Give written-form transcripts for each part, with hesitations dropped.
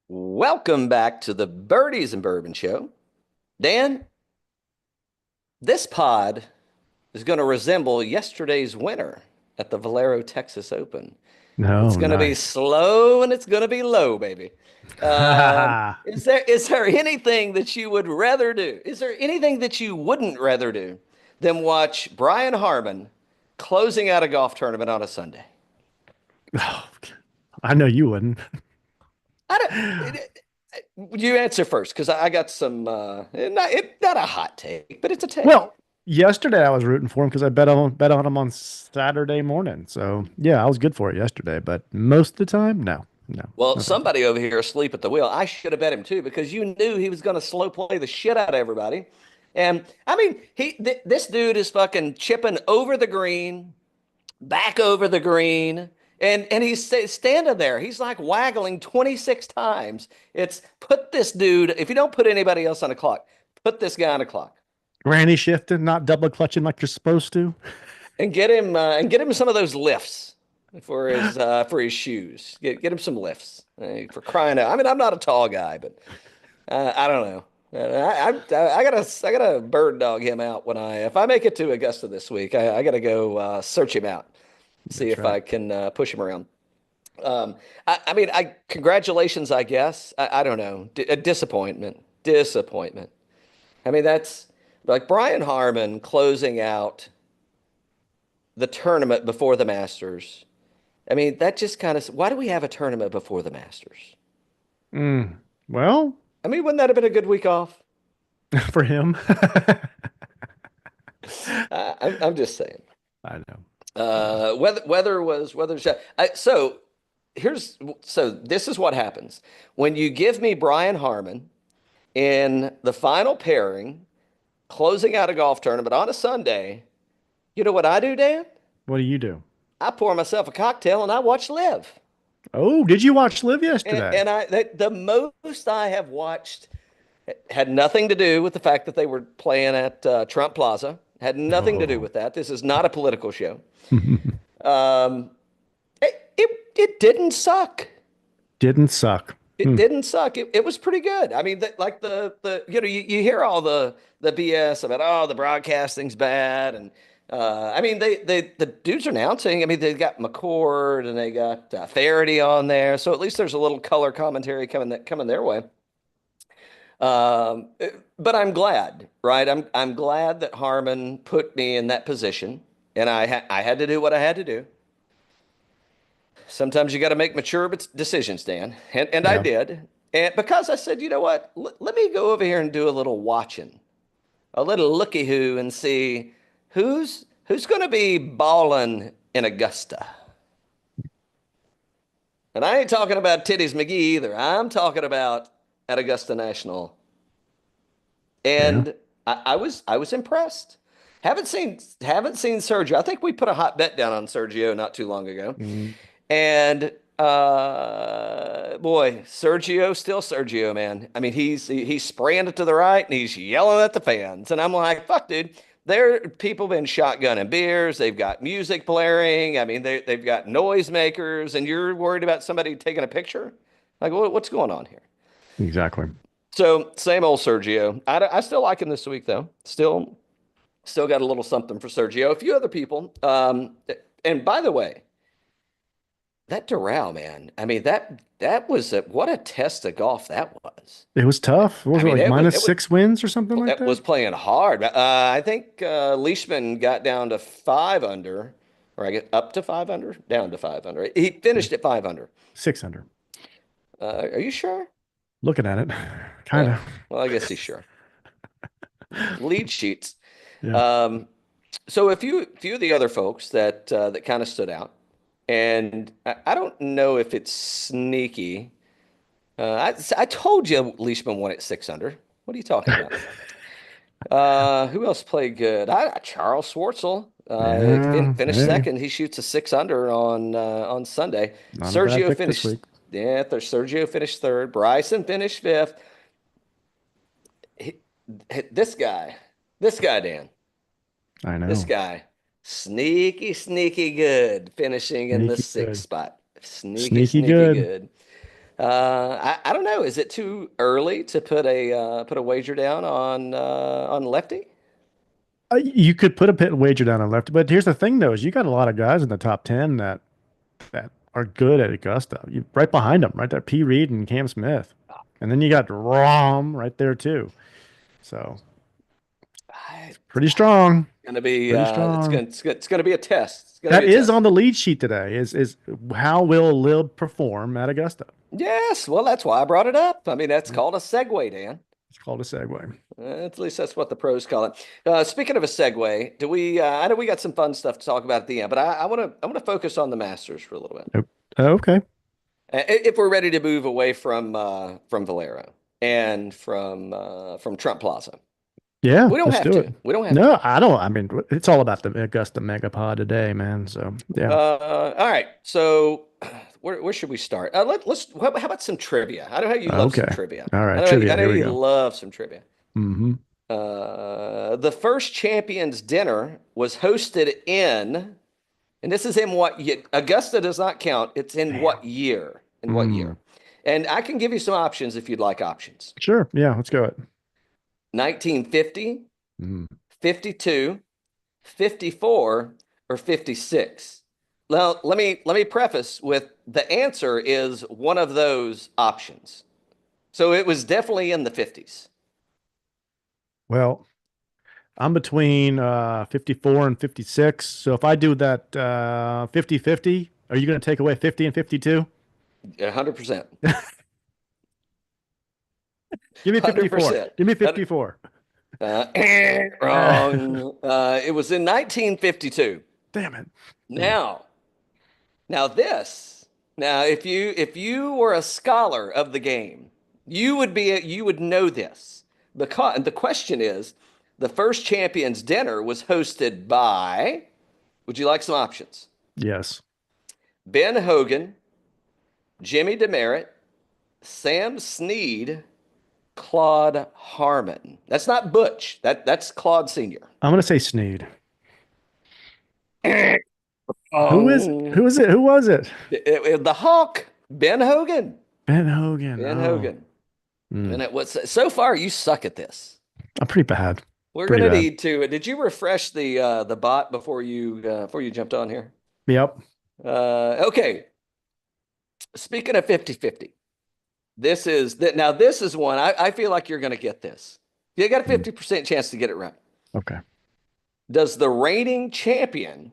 Welcome back to the Birdies and Bourbon Show. Dan, this pod is going to resemble yesterday's winner at the Valero Texas Open. It's No, going to be nice. slow and it's going to be low, baby. Is there anything that you would rather do? Is there anything that you wouldn't rather do than watch Brian Harman closing out a golf tournament on a Sunday? Oh, I know you wouldn't. I don't. You answer first because I got some. Not a hot take, but it's a take. Well, yesterday I was rooting for him because I bet on him on Saturday morning. So yeah, I was good for it yesterday. But most of the time, no, no, Well, no, thank you. somebody over here asleep at the wheel. I should have bet him too because you knew he was going to slow play the shit out of everybody. And I mean, this dude is fucking chipping over the green, back over the green, and he's standing there. He's like waggling 26 times. It's put this dude. If you don't put anybody else on a clock, put this guy on a clock. Granny shifting, not double clutching like you're supposed to. And get him some of those lifts for his shoes. Get him some lifts for crying out. I mean, I'm not a tall guy, but I don't know. I gotta bird dog him out when I if I make it to Augusta this week. I gotta go search him out, see That's if right. I can push him around. I mean, I congratulations, I guess. I don't know. A disappointment. Disappointment. I mean, that's like Brian Harman closing out the tournament before the Masters. I mean, that just kind of, why do we have a tournament before the Masters? Well, I mean, wouldn't that have been a good week off? for him, I'm just saying. I know. Uh, Weather. So this is what happens when you give me Brian Harman in the final pairing, closing out a golf tournament on a Sunday. You know what I do, Dan? what do you do? I pour myself a cocktail and I watch Live. Oh, did you watch Live And, yesterday? and I the most I have watched had nothing to do with the fact that they were playing at Trump Plaza. Had nothing to do Oh, with that. This is not a political show. Um, it didn't suck. didn't suck. It Hmm. didn't suck. It was pretty good. I mean, like the you hear all the BS about the broadcasting's bad and I mean the dudes are announcing. I mean they got McCord and they got Faraday on there, so at least there's a little color commentary coming their way. But I'm glad, right? I'm glad that Harmon put me in that position, and I had to do what I had to do. Sometimes you got to make mature decisions, Dan, and I Yeah. did. And because I said, you know what, let me go over here and do a little watching, a little looky who, and see who's going to be balling in Augusta. And I ain't talking about Titties McGee either. I'm talking about at Augusta National. Yeah. And I was impressed. Haven't seen Sergio. I think we put a hot bet down on Sergio not too long ago. Mm, And boy, Sergio, still Sergio, man. I mean, he's spraying it to the right and he's yelling at the fans. And I'm like, fuck, dude. There people been shotgunning beers. They've got music blaring. I mean, they've got noisemakers, and you're worried about somebody taking a picture? Like, what's going on here? exactly. So same old Sergio. I still like him this week though. Still got a little something for Sergio. A few other people. And by the way, that Doral, man. I mean, that was what a test of golf that was. It was tough. What I was it mean, like it was minus it was six wins or something like it was that? playing hard. I think Leishman got down to 5 under, or I get up to 5 under, down to 5 under. He finished at 5 under. 600. Are you sure? Looking at it, kind Oh, of. well, I guess he's sure. Lead sheets. Yeah. Um, so a few of the other folks that kind of stood out, and I don't know if it's sneaky. I told you Leishman won at 6 under. What are you talking about? Who else played good? Charles Schwartzel Yeah. finished Hey, second. He shoots a 6 under on Sunday. not a bad Sergio pick this finished week. yeah. Sergio finished third. Bryson finished fifth. He, this guy, Dan. I This know. guy, sneaky good, finishing in the Sneaky sixth good. spot. Sneaky, Sneaky sneaky good. good. I don't know. Is it too early to put a wager down on Lefty? You could put a pit wager down on left, but here's the thing though: is you got a lot of guys in the top 10 that are good at Augusta. You right behind them, right there, P. Reed and Cam Smith, and then you got Rom right there too. So I, it's pretty strong, gonna be pretty it's strong. gonna it's gonna be a test. It's gonna That be a is test. on the lead sheet today. Is how will Lil perform at Augusta? Yes, well, that's why I brought it up. I mean, that's Yep. called a segue, Dan. It's called a segue. At least that's what the pros call it. Speaking of a segue, do we? I know we got some fun stuff to talk about at the end, but I want to focus on the Masters for a little bit. Nope. Okay. If we're ready to move away from Valero and from Trump Plaza, Yeah, we don't let's have do it. to. We don't have to. No, I don't. I mean, it's all about the Augusta MegaPod today, man. So yeah. All right. So where should we start? Let's. How about some trivia? I know how you love some Okay. trivia. All I right. know I Trivia. know Here we you go. love some trivia. Mm-hmm. The first Champions Dinner was hosted in, and this is in what year? Augusta does not count. It's in Damn. what year? In what Mm. year? And I can give you some options if you'd like options. Sure. Yeah. Let's go it. 1950, Mm. 52, 54, or 56. Well, let me preface with the answer is one of those options. So it was definitely in the 50s. Well, I'm between 54 and 56. So if I do that 50-50, are you going to take away 50 and 52? 100%. Give me 54. 100%. Give me 54. Wrong. It was in 1952. Damn it. Mm. Now, now this. Now, if you were a scholar of the game, you would know this. Because the question is, the first Champions Dinner was hosted by, would you like some options? Yes. Ben Hogan, Jimmy Demerit, Sam Snead, Claude Harman. That's not Butch. That's Claude Senior. I'm going to say Sneed. Oh, Who is it? Who was it? the Hawk, Ben Hogan. Ben Hogan. Ben Oh. Hogan. Mm. And it was so far you suck at this. I'm pretty bad. We're Pretty gonna bad. need to. Did you refresh the bot before you jumped on here? Yep. Okay. Speaking of 50-50, this is that now this is one I feel like you're gonna get this. You got a Mm. 50% chance to get it right. Okay. Does the reigning champion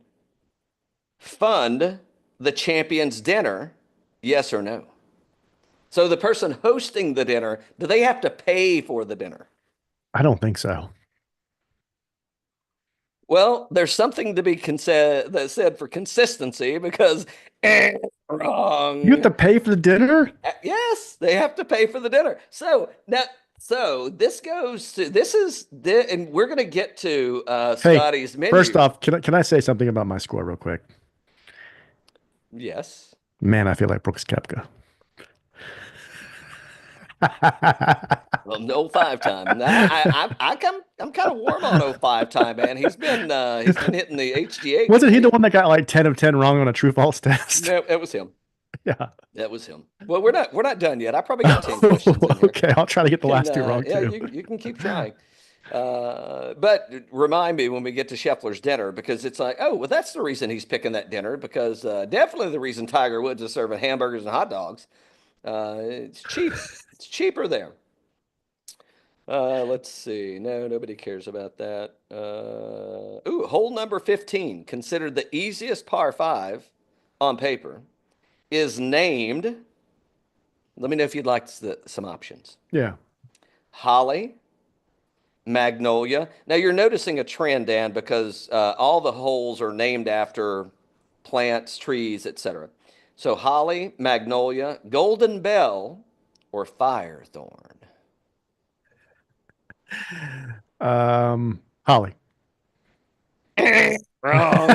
fund the champion's dinner? Yes or no? So the person hosting the dinner, do they have to pay for the dinner? I don't think so. Well, there's something to be that said for consistency because You have wrong. to pay for the dinner? Yes, they have to pay for the dinner. So now, so this is and we're gonna get to Hey, Scottie's first menu. off, can I say something about my score real quick? Yes. Man, I feel like Brooks Koepka. Well, no 05 time. I'm kind of warm on 05 time, man. He's been hitting the HGH Wasn't he the clean. one that got like 10 of 10 wrong on a true false test? No, it was him. Yeah. That was him. Well, we're not done yet. I probably got 10 questions in here. Okay, I'll try to get the Can last two wrong yeah, too. you can keep trying. But remind me when we get to Scheffler's dinner because it's like, oh, well, that's the reason he's picking that dinner because definitely the reason Tiger Woods is serving hamburgers and hot dogs. It's cheap. It's cheaper there. Let's see. No, nobody cares about that. Hole number 15, considered the easiest par five on paper, is named. Let me know if you'd like some options. Yeah. Holly, Magnolia. Now you're noticing a trend, Dan, because all the holes are named after plants, trees, etc. So Holly, Magnolia, Golden Bell, or Firethorn. Holly. Wrong.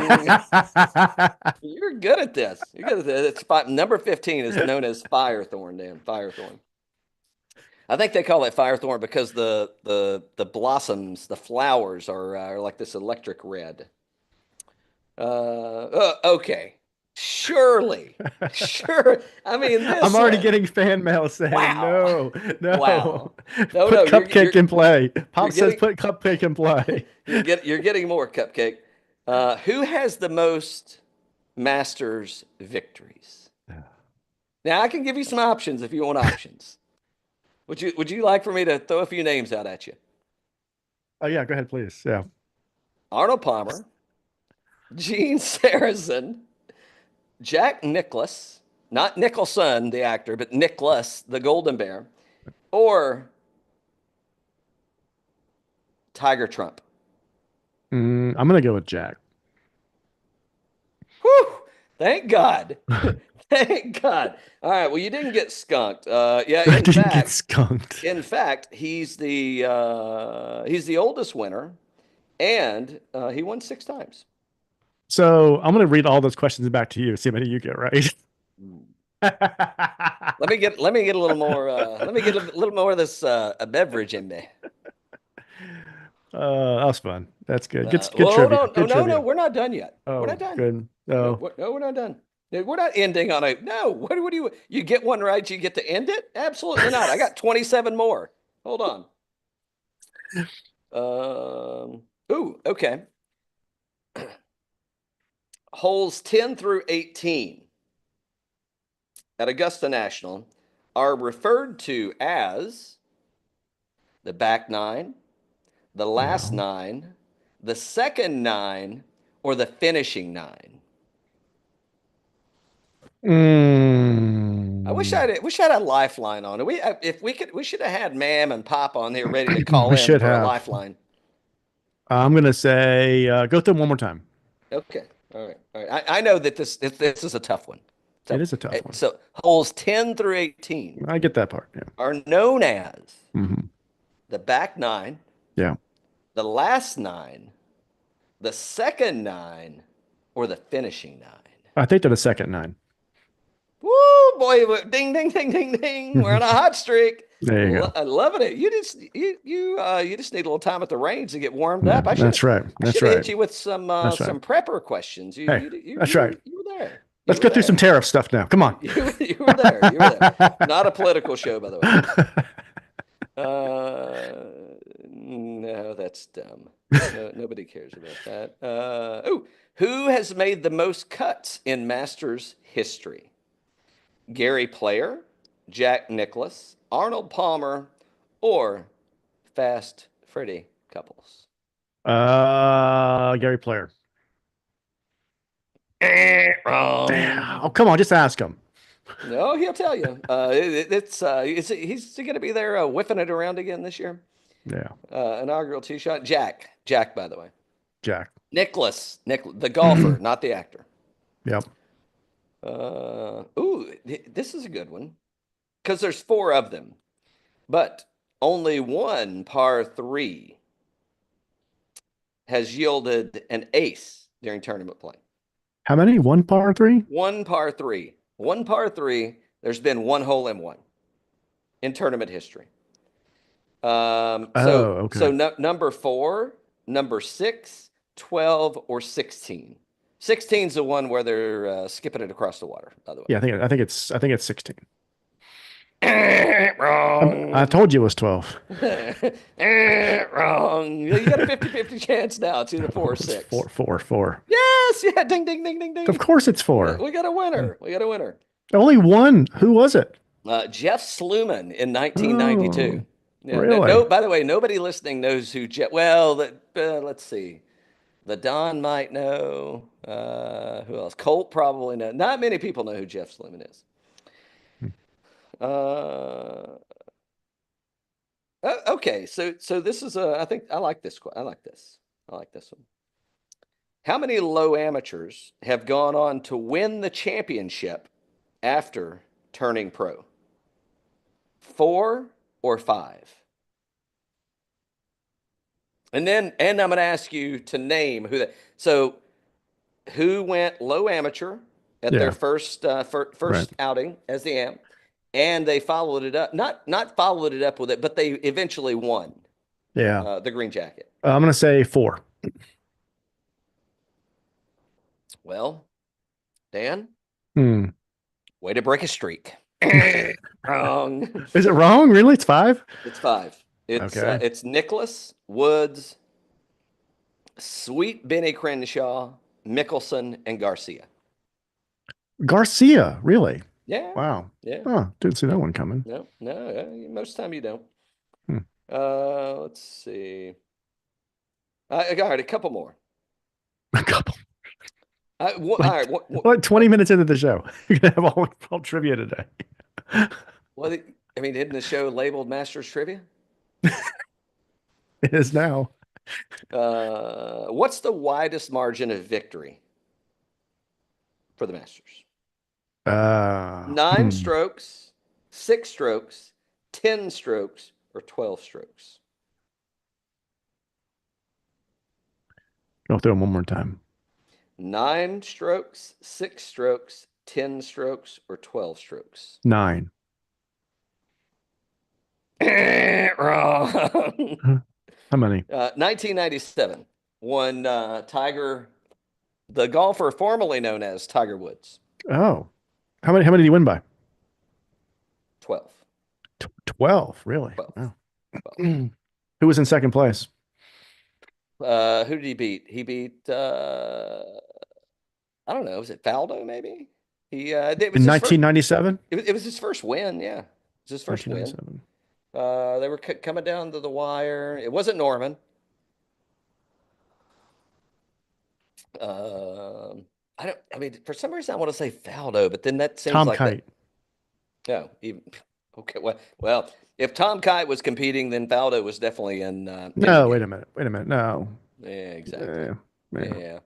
You're good at this. You're good at this. It's number 15 is known as Firethorn, Dan. Firethorn. I think they call it Firethorn because the blossoms, the flowers are like this electric red. Okay. Surely. Sure. I mean, I'm this already one. getting fan mail saying Wow. no, no. Wow. No, Put no, cupcake in play. you're Pop says getting put cupcake in play. you're getting more cupcake. Who has the most Masters victories? Now I can give you some options if you want options. Would you like for me to throw a few names out at you? Oh yeah, go ahead, please. Yeah. Arnold Palmer, Gene Sarazen, Jack Nicklaus, not Nicholson, the actor, but Nicklaus, the Golden Bear, or Tiger Trump. I'm gonna go with Jack. Whew! Thank God. Thank God. All right. Well, you didn't get skunked. Yeah. I didn't get skunked. He's the oldest winner, and he won 6 times. So I'm gonna read all those questions back to you. See how many you get right. Let me get a little more. Let me get a little more of this a beverage in me. That was fun. That's good. Good Well, hold trivia. on. Oh, Good no, no, trivia. we're not done yet. We're Oh, not done. good. No, Oh, no, we're not done. No, we're not ending on a no. What do you get one right? You get to end it? Absolutely not. I got 27 more. Hold on. Ooh, okay. Holes 10 through 18 at Augusta National are referred to as the back nine, the last yeah. nine, the second nine, or the finishing nine. Mm. I had a lifeline on it. We should have had Mam and Pop on here ready to call We in should for a have. lifeline. I'm gonna say go through them one more time. Okay. All right. All right. I know that this is a tough one. It So, is a tough one. so holes 10 through 18 I get that part. Yeah. are known as Hmm. the back nine, Yeah. the last nine, the second nine, or the finishing nine. I think they're the second nine. Woo, boy! Ding, ding, ding, ding, ding. We're on a hot streak. There you go. Loving it. You just need a little time at the range to get warmed Yeah, up. I should that's right. I That's should have right. hit you with That's right. some prepper questions. You Hey, you you that's you right. were you were there. You Let's were go through some there. tariff stuff now. Come on. You were there. You were there. Not a political show, by the way. No, that's dumb. No, nobody cares about that. Who has made the most cuts in Masters history? Gary Player, Jack Nicklaus, Arnold Palmer, or Fast Freddie Couples? Gary Player. Wrong. Damn. Oh, come on, just ask him. No, he'll tell you. He's going to be there whiffing it around again this year. Yeah, Inaugural tee shot. Jack, by the way. Jack. Nicholas, the golfer, not the actor. Yep. This is a good one because there's 4 of them, but only one par 3 has yielded an ace during tournament play. How many? One par three? One par 3. One par 3. There's been one hole in one in tournament history. Oh, So okay. number 4, number 6, 12, or 16. 16 is the one where they're skipping it across the water, by the way. Yeah, I think it's 16. I Wrong. told you it was 12. Wrong. You got a 50-50 chance now. It's either 4 or It's 6. four. Yes. Yeah. Ding, ding, ding, ding, Of ding. course it's four. We got a winner. We got a winner. Only one. Who was it? Jeff Sluman in 1992. Oh, Yeah. really? By the way, nobody listening knows who Jeff. Well, let's see. The Don might know. Who else? Colt probably knows. Not many people know who Jeff Sluman is. Okay, so this is I think I like this. I like this. I like this one. How many low amateurs have gone on to win the championship after turning pro? 4 or 5? And I'm going to ask you to name who that. So who went low amateur at Yeah. their first Right. outing as the amp, and they followed it up. Not followed it up with it, but they eventually won Yeah. the green jacket. I'm gonna say 4. Well, Dan, Hmm. way to break a streak. Wrong. Is it wrong? Really? It's five? It's five. Okay. It's Nicholas, Woods, Sweet Benny Crenshaw, Mickelson, and Garcia. Garcia, really? Yeah, Wow. yeah, Oh, didn't see yeah. that one coming. No, no. Most of the time you don't. Hmm. Let's see. All right, a couple more. A couple. All Like, right. like 20 minutes into the show. You're gonna have all trivia today. What? I mean, isn't the show labeled Masters Trivia? It is now. What's the widest margin of victory for the Masters? Nine Hmm. strokes, 6 strokes, 10 strokes, or 12 strokes? Go through them one more time. 9 strokes, 6 strokes, 10 strokes, or 12 strokes? 9. Wrong. How many? 1997 won Tiger, the golfer formerly known as Tiger Woods. Oh, how many did he win by? 12. 12, really? 12. Wow. 12. Who was in second place? Who did he beat? He beat I don't know. Was it Faldo? Maybe it was In his first. 1997? It was his first win. Yeah, it was his first win. 1997. They were coming down to the wire. It wasn't Norman. I don't. I mean, for some reason, I want to say Faldo, but then that seems Tom like that. Kite. No, even okay. Well, if Tom Kite was competing, then Faldo was definitely in the No, wait game. a minute. Wait a minute. No. Yeah, exactly. Yeah. Yeah.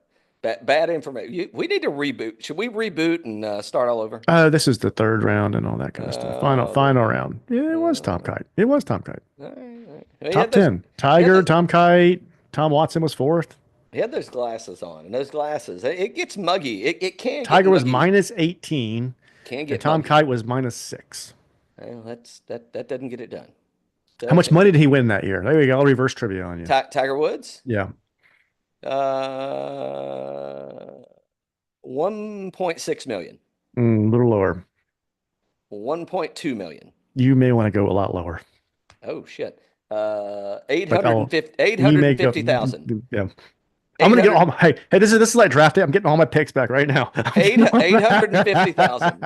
Bad information. We need to reboot. Should we reboot and start all over? This is the third round and all that kind of stuff. Final round. Yeah, it was Tom Kite. It was Tom Kite. All right, all right. Well, Top 10. he had Tiger, those, Tom Kite, Tom Watson was fourth. he had those glasses on, and those glasses, it gets muggy. It can get Tiger was muggy. minus 18, Can and get Tom muggy. Kite was minus 6. Well, that doesn't get it done. How much Doesn't money get did he win that year? There we go. I'll reverse trivia on you. Tiger Woods? Yeah. 1.6 million. A little lower. 1.2 million. You may want to go a lot lower. Oh shit. But 850 we make up. 850,000. Yeah. I'm gonna get all my hey, this is like draft day. I'm getting all my picks back right now. 850,000.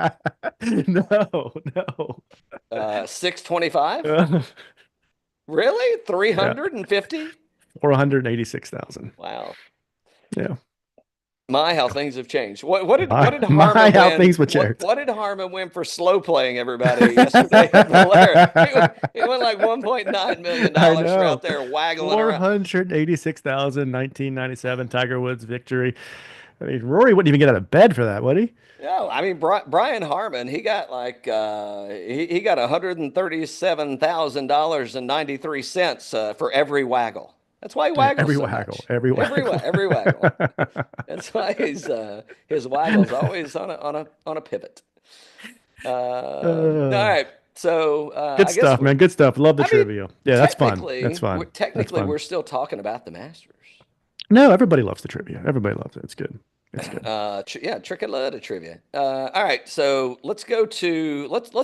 No, no. 625? Really? Yeah. 350? 486,000. Wow. Yeah. My, how things have changed. What did My Harman how win? things would change. What did Harman win for slow playing everybody yesterday at Valero? He won like $1.9 million I for know. out there waggling around. 486,000, 1997 Tiger Woods victory. I mean, Rory wouldn't even get out of bed for that, would he? No, I mean Brian Harman, he got like he got $137,000.93 for every waggle. That's why he waggles Every so waggle, much. every waggle. Every waggle. That's why his waggle's always on a pivot. All Uh, right. So good I guess stuff, man. Good stuff. Love the I mean trivia. Yeah, that's fun. That's fun. That's Technically fun. we're still talking about the Masters. No, everybody loves the trivia. Everybody loves it. It's good. It's good. Yeah, trick and load of trivia. All right, so let's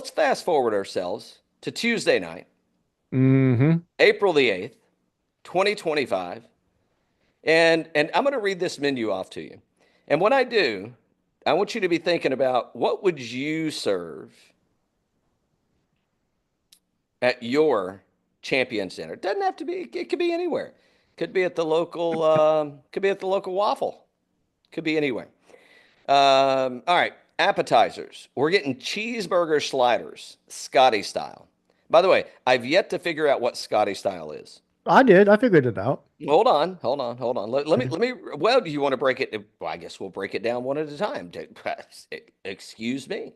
fast forward ourselves to Tuesday night, Mm-hmm. April the 8th, 2025. And I'm going to read this menu off to you. And when I do, I want you to be thinking about what would you serve at your Champion Center. It doesn't have to be, it could be anywhere. Could be at the local waffle. Could be anywhere. All right, appetizers. We're getting cheeseburger sliders, Scottie style. By the way, I've yet to figure out what Scottie style is. I did. I figured it out. Hold on. Let me. Well, do you want to break it? Well, I guess we'll break it down one at a time. Excuse me.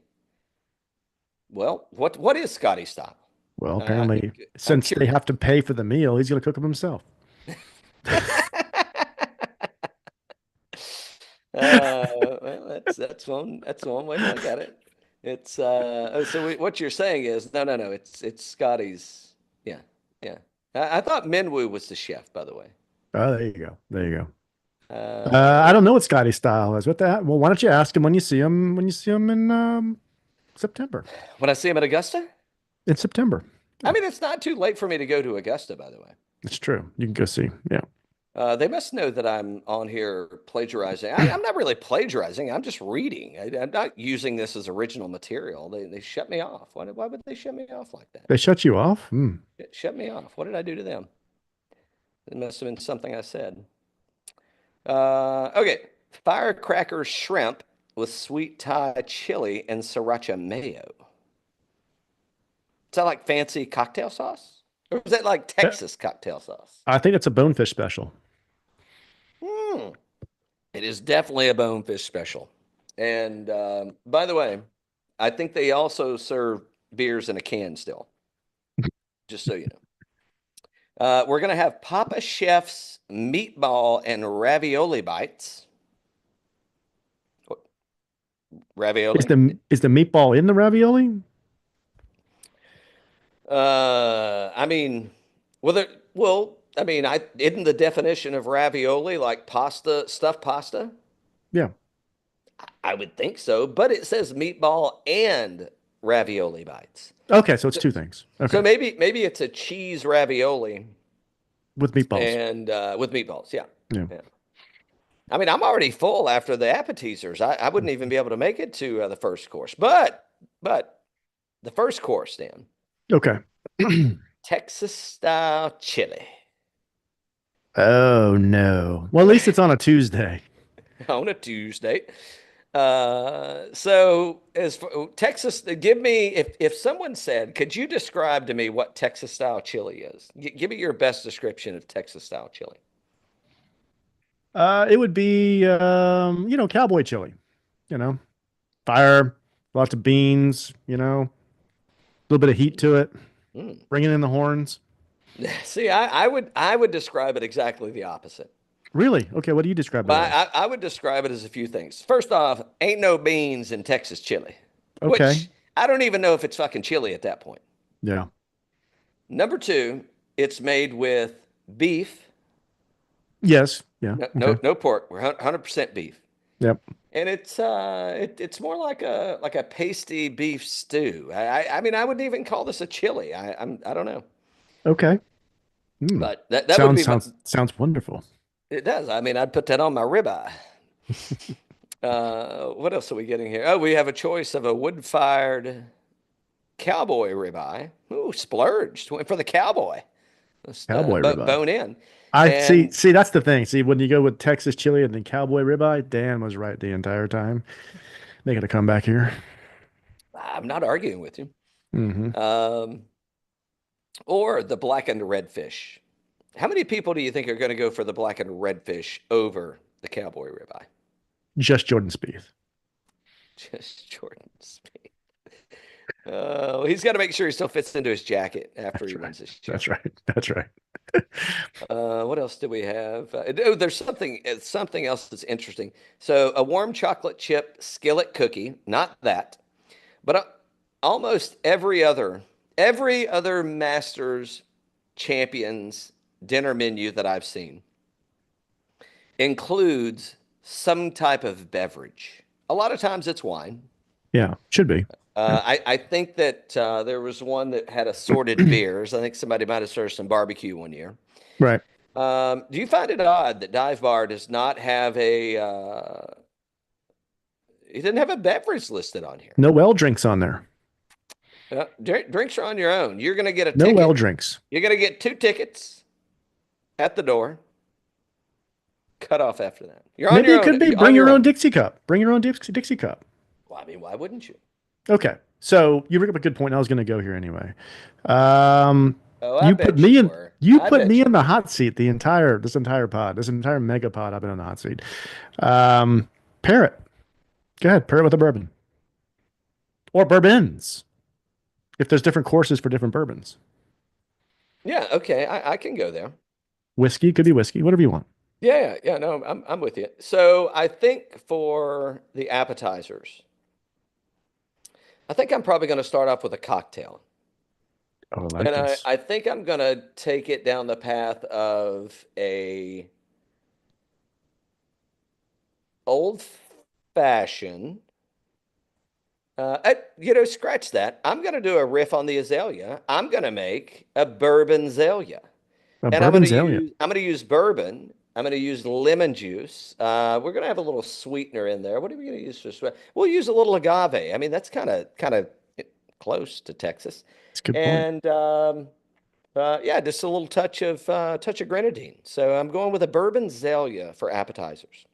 Well, what is Scottie style? Well, Uh, apparently, I'm since they curious. have to pay for the meal, he's going to cook them himself. Well, that's one way to look at it. It's what you're saying is no. It's Scotty's. Yeah, yeah. I thought Minwoo was the chef, by the way. Oh, there you go. There you go. I don't know what Scotty's style is. What that? Well, why don't you ask him when you see him? When you see him in September? When I see him at Augusta, In September. I Yeah, mean, it's not too late for me to go to Augusta, by the way. it's true. You can go see. Yeah. They must know that I'm on here plagiarizing. I'm not really plagiarizing. I'm just reading. I'm not using this as original material. They shut me off. Why would they shut me off like that? They shut you off? Hmm. Shut me off. What did I do to them? It must have been something I said. Okay. Firecracker shrimp with sweet Thai chili and sriracha mayo. Is that like fancy cocktail sauce? Or is that like Yeah, Texas cocktail sauce? I think it's a bonefish special. Hmm. It is definitely a bonefish special. And by the way, I think they also serve beers in a can still, just so you know. We're going to have Papa Chef's meatball and ravioli bites. What, Is ravioli? the meatball in the ravioli? I mean, I mean, isn't the definition of ravioli like pasta, stuffed pasta? Yeah. I would think so, but it says meatball and ravioli bites. Okay, so it's So, two things. so Okay, maybe it's a cheese ravioli with meatballs. and with meatballs. Yeah. Yeah. Yeah. I mean, I'm already full after the appetizers. I wouldn't even be able to make it to the first course, but the first course, Dan, Okay. Texas style chili Oh no. Well, at least it's on a Tuesday. on a Tuesday. So as for Texas, give me if someone said, could you describe to me what Texas style chili is? Give me your best description of Texas style chili. It would be cowboy chili. You know, fire, lots of beans. A little bit of heat to it. Mm. Bringing in the horns. See, I would describe it exactly the opposite. Really? Okay. What do you describe it Well, as? I would describe it as a few things. First off, ain't no beans in Texas chili, Okay. which I don't even know if it's fucking chili at that point. Yeah. Number two, it's made with beef, Yes. Yeah. no, Okay. no pork. We're 100% beef. Yep. And it's more like a pasty beef stew. I mean I wouldn't even call this a chili. I don't know, Okay. Hmm. but that would Sounds be my. sounds sounds wonderful. It does. I mean I'd put that on my ribeye. What else are we getting here? Oh, we have a choice of a wood-fired cowboy ribeye. Ooh, splurged. Went for the cowboy. Just Cowboy ribeye. bone in, I see. and See, that's the thing. See, when you go with Texas chili and then cowboy ribeye, Dan was right the entire time. They got to come back here. I'm not arguing with you. Hmm. Um, or the blackened redfish. How many people do you think are going to go for the blackened redfish over the cowboy ribeye? Just Jordan Spieth. Just Jordan Speed. He's got to make sure he still fits into his jacket after That's he right. wins this That's championship. right. That's right. What else do we have? Oh, there's something else that's interesting. So a warm chocolate chip skillet cookie, not that, but almost every other Masters champions dinner menu that I've seen includes some type of beverage. A lot of times it's wine. Yeah, should be. Yeah. I think that there was one that had assorted beers. I think somebody might have served some barbecue one year. Right. Do you find it odd that Dive Bar does not have he didn't have a beverage listed on here? No well drinks on there. Drinks are on your own. You're going to get a No well ticket. drinks. You're going to get 2 tickets at the door. Cut off after that. You're on Maybe your it own. could be You're on bring your your own own. Dixie cup. Bring your own Dixie cup. Well, I mean, why wouldn't you? Okay. So you bring up a good point. I was going to go here anyway. Um, Oh, I you put bet me you in. were. You I put bet me you in the were. hot seat. This entire pod. This entire mega pod. I've been on the hot seat. Parrot. Go ahead. Parrot with a bourbon or bourbons. If there's different courses for different bourbons, Yeah, okay. I can go there. whiskey could be whiskey. Whatever you want. Yeah. No, I'm with you. So I think for the appetizers, I think I'm probably going to start off with a cocktail. Oh, I like And this. I think I'm going to take it down the path of old fashioned. Scratch that. I'm going to do a riff on the azalea. I'm going to make a bourbon azalea. A And bourbon azalea. I'm going to use bourbon. I'm going to use lemon juice. We're going to have a little sweetener in there. What are we going to use for sweet? We'll use a little agave. I mean, that's kind of close to Texas. That's a good point. And yeah, just a little touch of grenadine. So I'm going with a bourbon azalea for appetizers,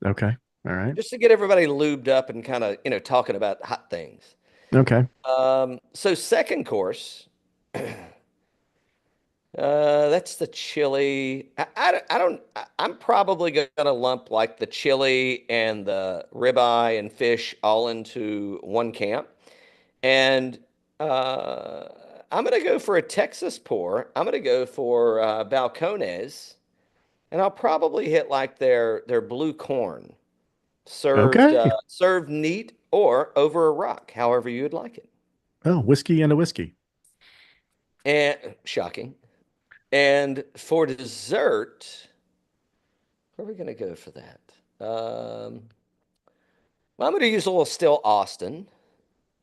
Okay. All right. just to get everybody lubed up and kind of talking about hot things. Okay. So second course. That's the chili. I'm probably gonna lump like the chili and the ribeye and fish all into one camp. And uh, I'm gonna go for a Texas pour. I'm gonna go for balcones, and I'll probably hit like their blue corn Okay. served neat or over a rock, however you would like it. Oh, whiskey and a whiskey. And shocking. And for dessert, where are we going to go for that? Well, I'm going to use a little still Austin.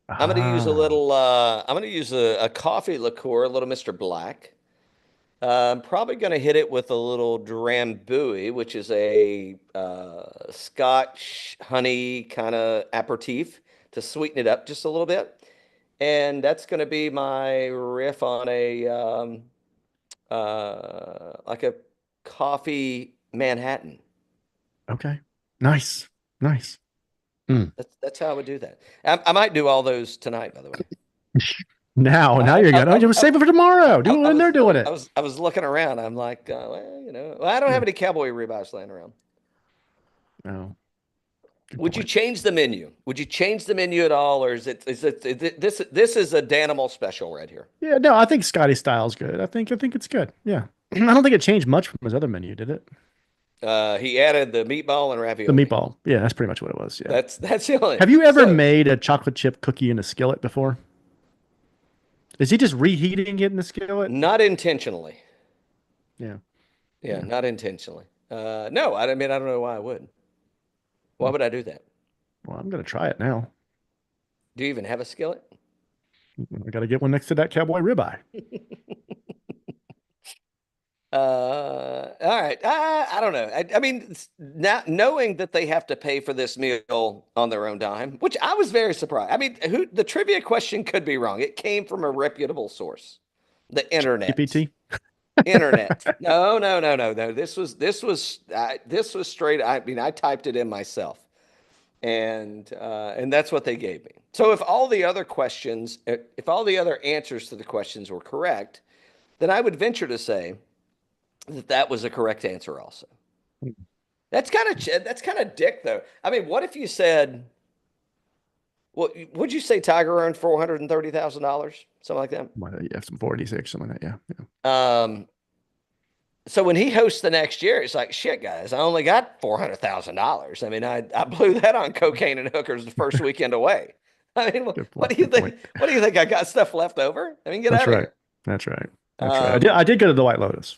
I'm going to use a Ah. little. I'm going to use a coffee liqueur, a little Mr. Black. I'm probably going to hit it with a little Drambuie, which is a Scotch honey kind of aperitif to sweeten it up just a little bit. And that's going to be my riff on a like a coffee Manhattan. Okay. Nice. Nice. Mm. That's how I would do that. I might do all those tonight, by the way. Now you're going. Oh, you save it for tomorrow. Do it when they're doing it. I was looking around. I'm like, well, I don't have any cowboy ribeyes laying around. No. Good Would you point. change the menu? Would you change the menu at all, or is this is a Danimal special right here? Yeah, no, I think Scottie style's good. I think it's good. Yeah. I don't think it changed much from his other menu, did it? He added the meatball and The ravioli. meatball. Yeah, that's pretty much what it was. Yeah. That's the only. Have you ever So made a chocolate chip cookie in a skillet before? Is he just reheating it in the skillet? not intentionally. Yeah. Yeah, Yeah. not intentionally. No, I mean I don't know why I would. Why Hmm. would I do that? Well, I'm gonna try it now. Do you even have a skillet? I got to get one next to that cowboy ribeye. All right. I don't know. I mean, now knowing that they have to pay for this meal on their own dime, which I was very surprised. I mean, the trivia question could be wrong. It came from a reputable source, the internet. GPT. Internet. No, no, no, no, no. This was straight. I mean, I typed it in myself, and that's what they gave me. So if all the other questions, if all the other answers to the questions were correct, then I would venture to say that was a correct answer also. That's kind of dick though. I mean, what if you said, well, would you say Tiger earned $430,000, something like that? Might have some 46, something like that. Yeah. So when he hosts the next year, it's like, shit, guys, I only got $400,000. I mean, I blew that on cocaine and hookers the first weekend away. I mean, Good what point. do you Good think? point. What do you think? I got stuff left over? I mean, get That's out of right. here. That's right. That's right. Um, I did go to the White Lotus.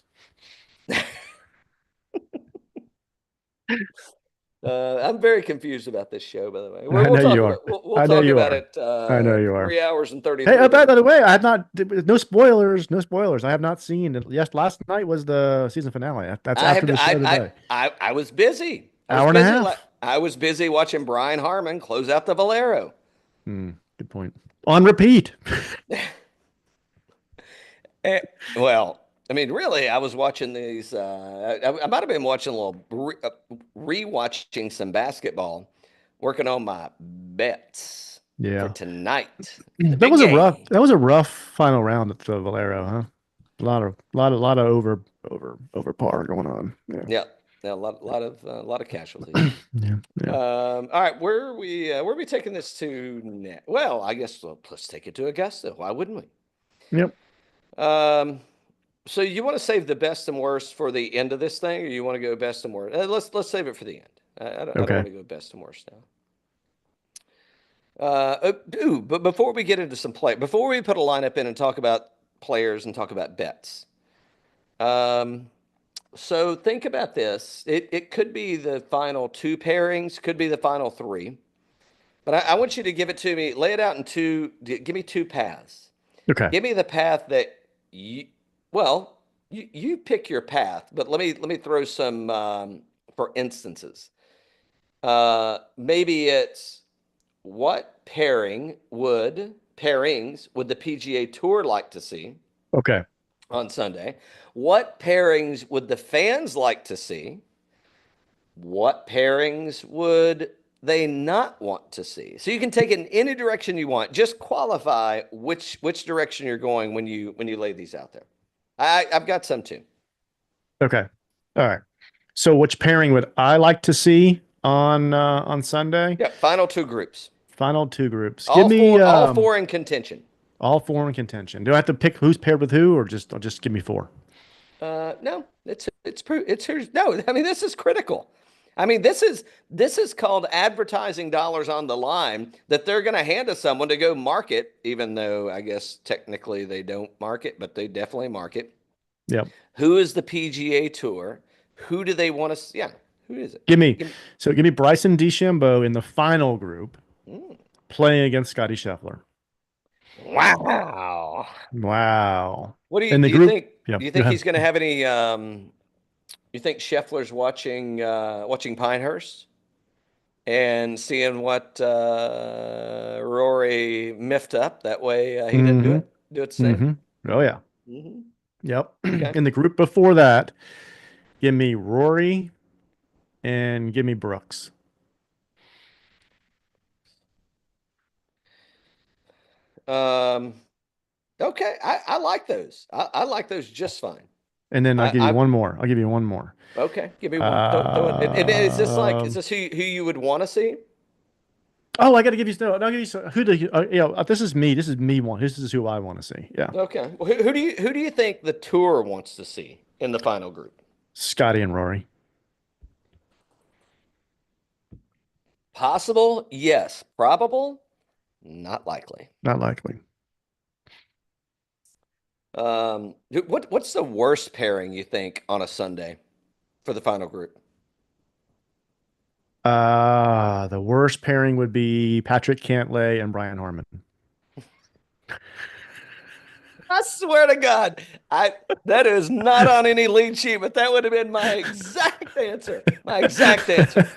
I'm very confused about this show, by the way. I We'll know talk you about are. we'll I know talk you about are. it I know you are. 3 hours and Hey, 33 by minutes. the way, I have not. No spoilers. No spoilers. I have not seen it. Yes, last night was the season finale. That's I after have the show today. I was busy. Hour and a half. I was busy watching Brian Harman close out the Valero. Good point. On repeat. Well, I mean, really, I was watching these. I might have been watching a little re-watching some basketball, working on my bets for Yeah. tonight. The That big was a rough. game. That was a rough final round at the Valero, huh? A lot of over par going on. Yeah. Yeah, yeah, a lot of casualties. Yeah. Yeah. All right, where are we taking this to next? Well, I guess let's take it to Augusta. Why wouldn't we? Yep. So you want to save the best and worst for the end of this thing, or you want to go best and worst? Let's save it for the end. I don't Okay. want to go best and worst now. But before we get into some play, before we put a lineup in and talk about players and talk about bets, So think about this. It could be the final two pairings, could be the final three. But I want you to give it to me, lay it out in two, give me two paths. Okay. Give me the path that you, well, you pick your path, but let me throw some for instances. Maybe it's what pairings would the PGA Tour like to see Okay. on Sunday? What pairings would the fans like to see? What pairings would they not want to see? So you can take it in any direction you want. Just qualify which direction you're going when you lay these out there. I've got some too. Okay. All right. So which pairing would I like to see on Sunday? Yeah, final two groups. Final two groups. Give me All four in contention. all four in contention. Do I have to pick who's paired with who, or just give me four? No, it's here's no. I mean, this is critical. I mean, this is called advertising dollars on the line that they're going to hand to someone to go market, even though I guess technically they don't market, but they definitely market. Yep. Who is the PGA Tour? Who do they want to? Yeah, who is it? Give me Bryson DeChambeau in the final group Mm. playing against Scottie Scheffler. Wow. Wow. What do you In the do? You group, think? yeah. Do you Go think ahead. he's going to have any? You think Scheffler's watching Pinehurst and seeing what Rory miffed up? That way he didn't do Mm-hmm. it. Do it the same. Mm-hmm. Oh yeah. Hmm. Yep. Okay. In the group before that, give me Rory and give me Brooks. Um. Okay. I like those. I like those just fine. And then I'll give you I one more. I'll give you one more. okay. Give me one. Throw it. And is this like? Is Um, this who you would want to see? oh, I got to give you no. I'll give you who do you? This is me. This is me one. This is who I want to see. Yeah, Okay. Well, who do you think the tour wants to see in the final group? Scotty and Rory. Possible? Yes. Probable? Not likely. Not likely. What's the worst pairing you think on a Sunday for the final group? The worst pairing would be Patrick Cantlay and Brian Harman. I swear to God, I that is not on any lead sheet, but that would have been my exact answer. My exact answer.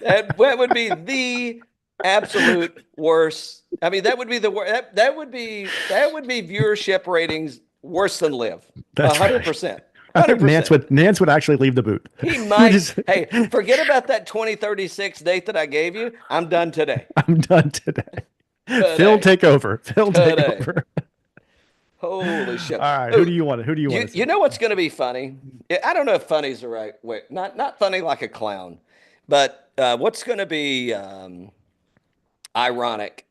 That would be the absolute worst. I mean, that would be the worst. That would be viewership ratings worse than live. That's right. 100%. I think 100%. Nance would actually leave the booth. He might. Hey, forget about that 2036 date that I gave you. I'm done today. I'm done today. Today. Phil, take over. Phil, take Today. over. Holy shit. All right. Oh, Who do you want? Who do you want to see? you know what's going to be funny? I don't know if funny is the right way. Not funny like a clown, but what's going to be ironic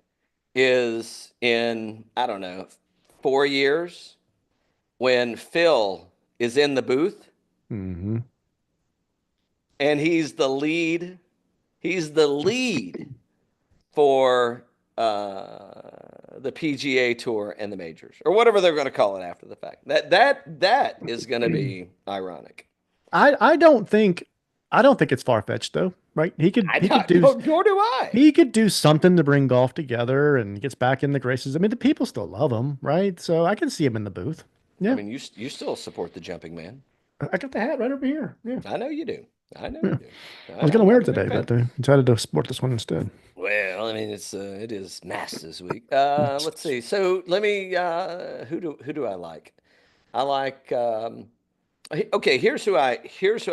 is in, I don't know, 4 years when Phil is in the booth Mm-hmm. and he's the lead for the PGA Tour and the majors, or whatever they're going to call it after the fact. That is going to be ironic. I don't think it's far fetched though, right? He could I he could don't, do nor do I. he could do something to bring golf together and gets back in the graces. I mean, the people still love him, right? So I can see him in the booth. I Yeah, mean, you still support the jumping man. I got the hat right over here. Yeah, I know you do. I know yeah. you do. I was gonna wear I'm it a big today, fan. but I decided to sport this one instead. Well, I mean, it is Masters week. Let's see. So let me. Who do I like? I like. Okay, here's who I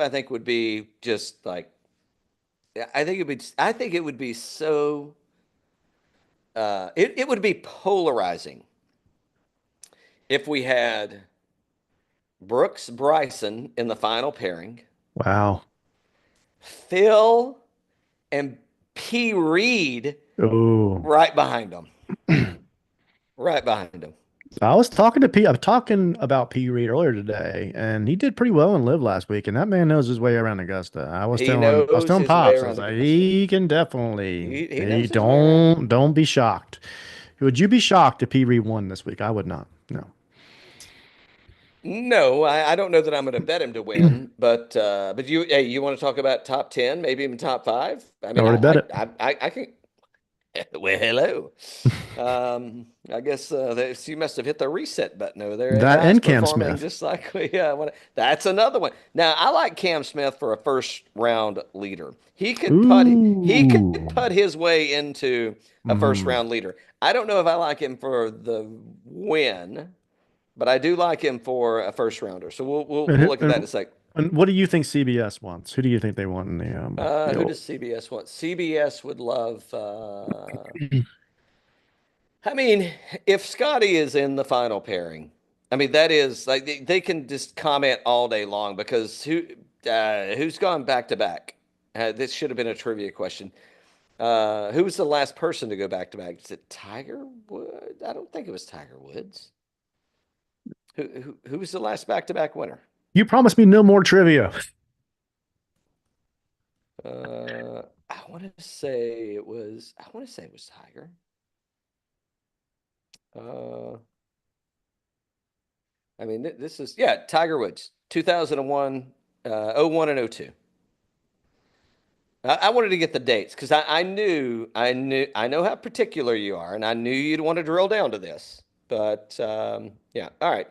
think would be just like. I think it would be so. It would be polarizing if we had Brooks Bryson in the final pairing, Wow. Phil and P. Reed Oh, right behind them. Right behind them. I was talking to P. I was talking about P. Reed earlier today, and he did pretty well in Live last week. And that man knows his way around Augusta. He I was knows telling his way Pops, I was around like, Augusta. he can definitely. He He knows his way around. don't be shocked. Would you be shocked if P. Reed won this week? I would not. No. No, I don't know that I'm going to bet him to win, but hey, you want to talk about top 10, maybe even top five? I I mean, already bet it. I can. Well, hello. I guess you must have hit the reset button over there. That AI's and Cam performing Smith. just like we want. That's another one. Now, I like Cam Smith for a first round leader. He could Ooh. putt his way into a first Mm. round leader. I don't know if I like him for the win, but I do like him for a first rounder. So we'll look at that in a sec. And what do you think CBS wants? Who do you think they want in the Who old? does CBS want? CBS would love. I mean, if Scottie is in the final pairing, I mean that is like they can just comment all day long because who's gone back to back? This should have been a trivia question. Who was the last person to go back to back? Is it Tiger Woods? I don't think it was Tiger Woods. Who was the last back to back winner? You promised me no more trivia. I want to say it was. I want to say it was Tiger. Uh, I mean, this is yeah, Tiger Woods, 2001, '01 and '02. I wanted to get the dates because I know how particular you are, and I knew you'd want to drill down to this. But yeah, all right.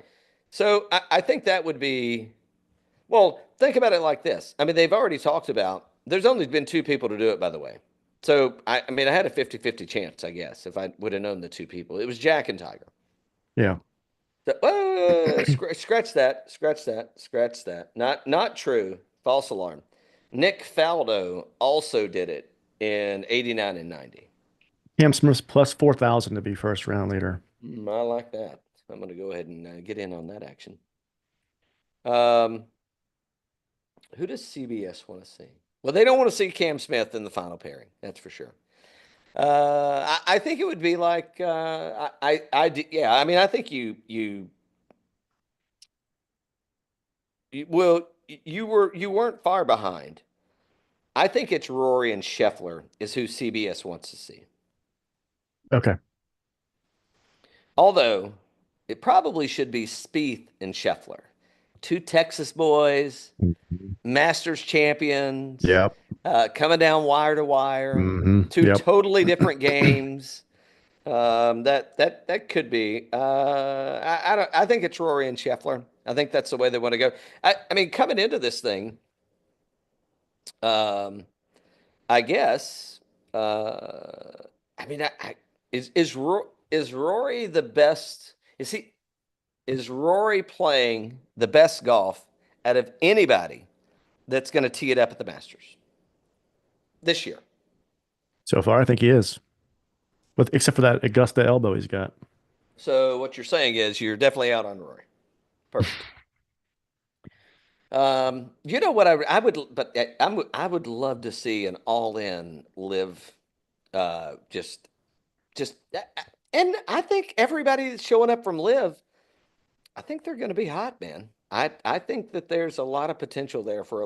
So I think that would be well. Think about it like this. I mean, they've already talked about. There's only been two people to do it, by the way. So I mean, I had a 50-50 chance, I guess, if I would have known the two people. It was Jack and Tiger. Yeah. Scratch that, scratch that, scratch that. Not true. False alarm. Nick Faldo also did it in '89 and '90. Cam Smith's plus 4,000 to be first round leader. I like that. I'm going to go ahead and get in on that action. Um, who does CBS want to see? Well, they don't want to see Cam Smith in the final pairing. That's for sure. I think it would be like yeah. I mean, I think well, you weren't far behind. I think it's Rory and Scheffler is who CBS wants to see. Okay. Although it probably should be Spieth and Scheffler, two Texas boys, Mhm. Masters champions, Yep. coming down wire to wire, two Yep. totally different games. That could be. I don't. I think it's Rory and Scheffler. I think that's the way they want to go. I mean, coming into this thing, um, I guess. I mean, is Rory the best? Is Rory playing the best golf out of anybody that's going to tee it up at the Masters this year? So far, I think he is. With except for that Augusta elbow he's got. So what you're saying is you're definitely out on Rory. Perfect. You know what I would, but I would love to see an all-in live, just and I think everybody that's showing up from live, I think they're going to be hot, man. I think that there's a lot of potential there for a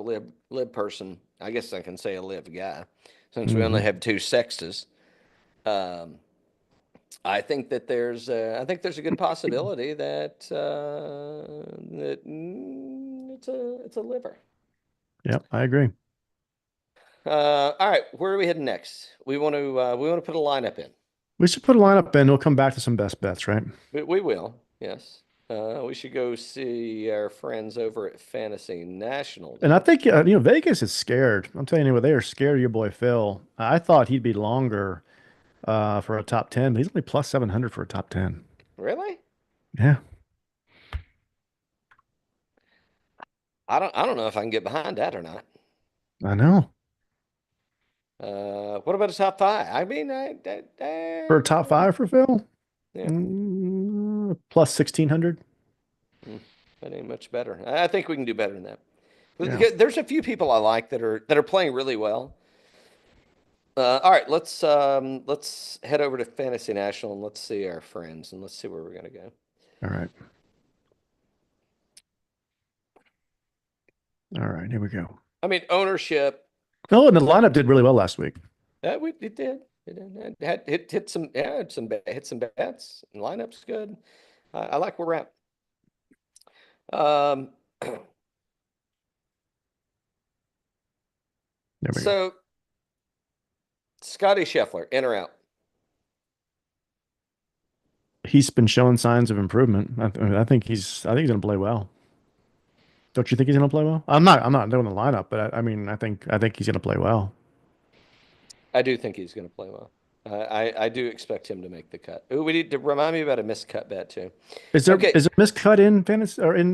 live person. I guess I can say a live guy, since we only Hmm. have two sexes. Um, I think there's a good possibility that it's a liver. Yep, I agree. All right, where are we heading next? We want to put a lineup in. We should put a lineup in. We'll come back to some best bets, right? We will, yes. We should go see our friends over at Fantasy National, And I though. think Vegas is scared. I'm telling you what, they are scared of your boy Phil. I thought he'd be longer for a top 10, but he's only plus 700 for a top 10. Really? Yeah, I don't know if I can get behind that or not. I know. What about a top five? I mean, For a top five for Phil, yeah, plus 1,600. mm, that ain't much better. I think we can do better than that. Yeah. There's a few people I like that are playing really well. All right, let's head over to Fantasy National and let's see our friends and let's see where we're gonna go. All right. All right. Here we go. I mean, ownership. Oh, and the lineup did really well last week. It did. It did. It had hit some hit some bats and lineups good. I like where we're at. Um, There we go. so Scottie Scheffler, in or out? He's been showing signs of improvement. I think he's going to play well. Don't you think he's going to play well? I'm not doing the lineup, but I think he's going to play well. I do think he's going to play well. I do expect him to make the cut. Ooh, we need to remind me about a missed cut bet too. Is there Okay, is there miscut in fantasy or in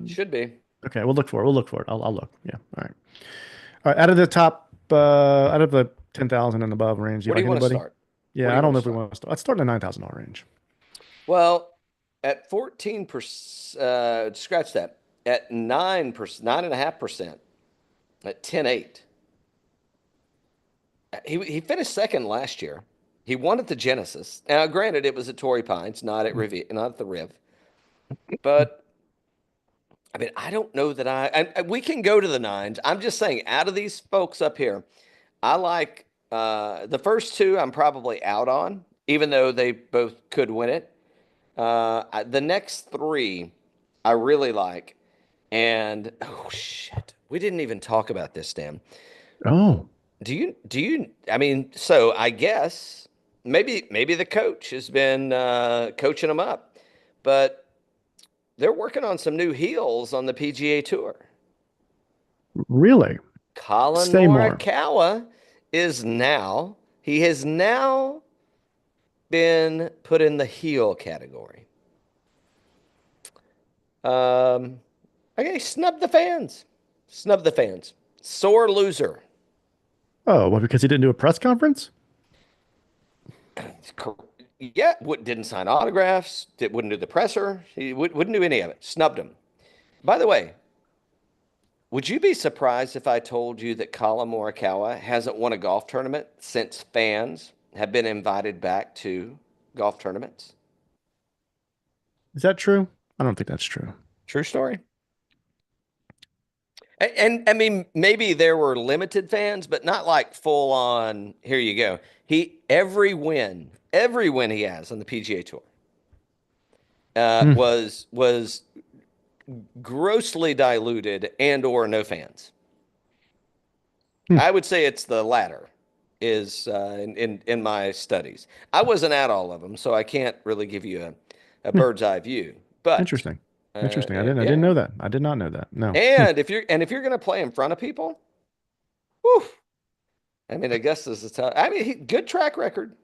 should be. okay, we'll look for it. We'll look for it. I'll look. Yeah. All right. All right. Out of the top out of the 10,000 and above range, do you Where do like you want to anybody? start? Where do Yeah, I you don't want know to if we start? want to start. Let's start in the $9,000 range. Well, at 14%, scratch that. At 9%, 9.5%, at 10.8. He finished second last year. He won at the Genesis. Now, granted, it was at Torrey Pines, not at not at the Riv. But I mean, I don't know that we can go to the nines. I'm just saying, out of these folks up here, I like the first two. I'm probably out on, even though they both could win it. The next three, I really like. And oh shit, we didn't even talk about this, Dan. Oh, Do you I mean, so I guess maybe the coach has been coaching them up, but they're working on some new heels on the PGA Tour. really? Colin Say more. Morikawa he has now been put in the heel category. Um, okay, snub the fans. Snub the fans. Sore loser. Oh, well, because he didn't do a press conference? Yeah, didn't sign autographs, wouldn't do the presser. He wouldn't do any of it. Snubbed him. By the way, would you be surprised if I told you that Colin Morikawa hasn't won a golf tournament since fans have been invited back to golf tournaments? Is that true? I don't think that's true. True story. And I mean, maybe there were limited fans, but not like full on. Here you go. Every win he has on the PGA Tour Hmm. was grossly diluted and or no fans. Hmm. I would say it's the latter. Is in my studies. I wasn't at all of them, so I can't really give you a Hmm. bird's eye view. But Interesting. Interesting. I didn't yeah, know that. I did not know that. No. Hmm. and if you're going to play in front of people, whew, I mean, I guess this is tough. I mean, good track record.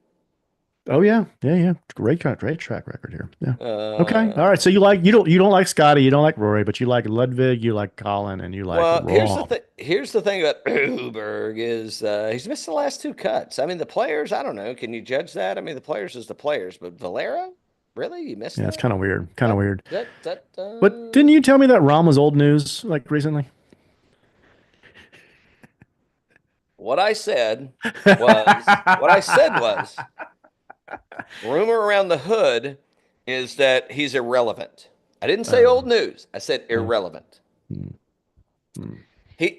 Oh yeah. Yeah, yeah. Great track record here. Yeah. Okay. Uh, All right. So you don't like Scotty, you don't like Rory, but you like Ludwig, you like Colin, and you like well, here's the Raw. thing. Here's the thing about Uberg is he's missed the last two cuts. I mean, the players. I don't know. Can you judge that? I mean, the players is the players, but Valero, really, you missed Yeah, it's that? kind of weird. Kind of That weird. that that. But didn't you tell me that Rom was old news like recently? What I said what I said was rumor around the hood is that he's irrelevant. I didn't say old Oh, news. I said oh. irrelevant. Hmm. Hmm.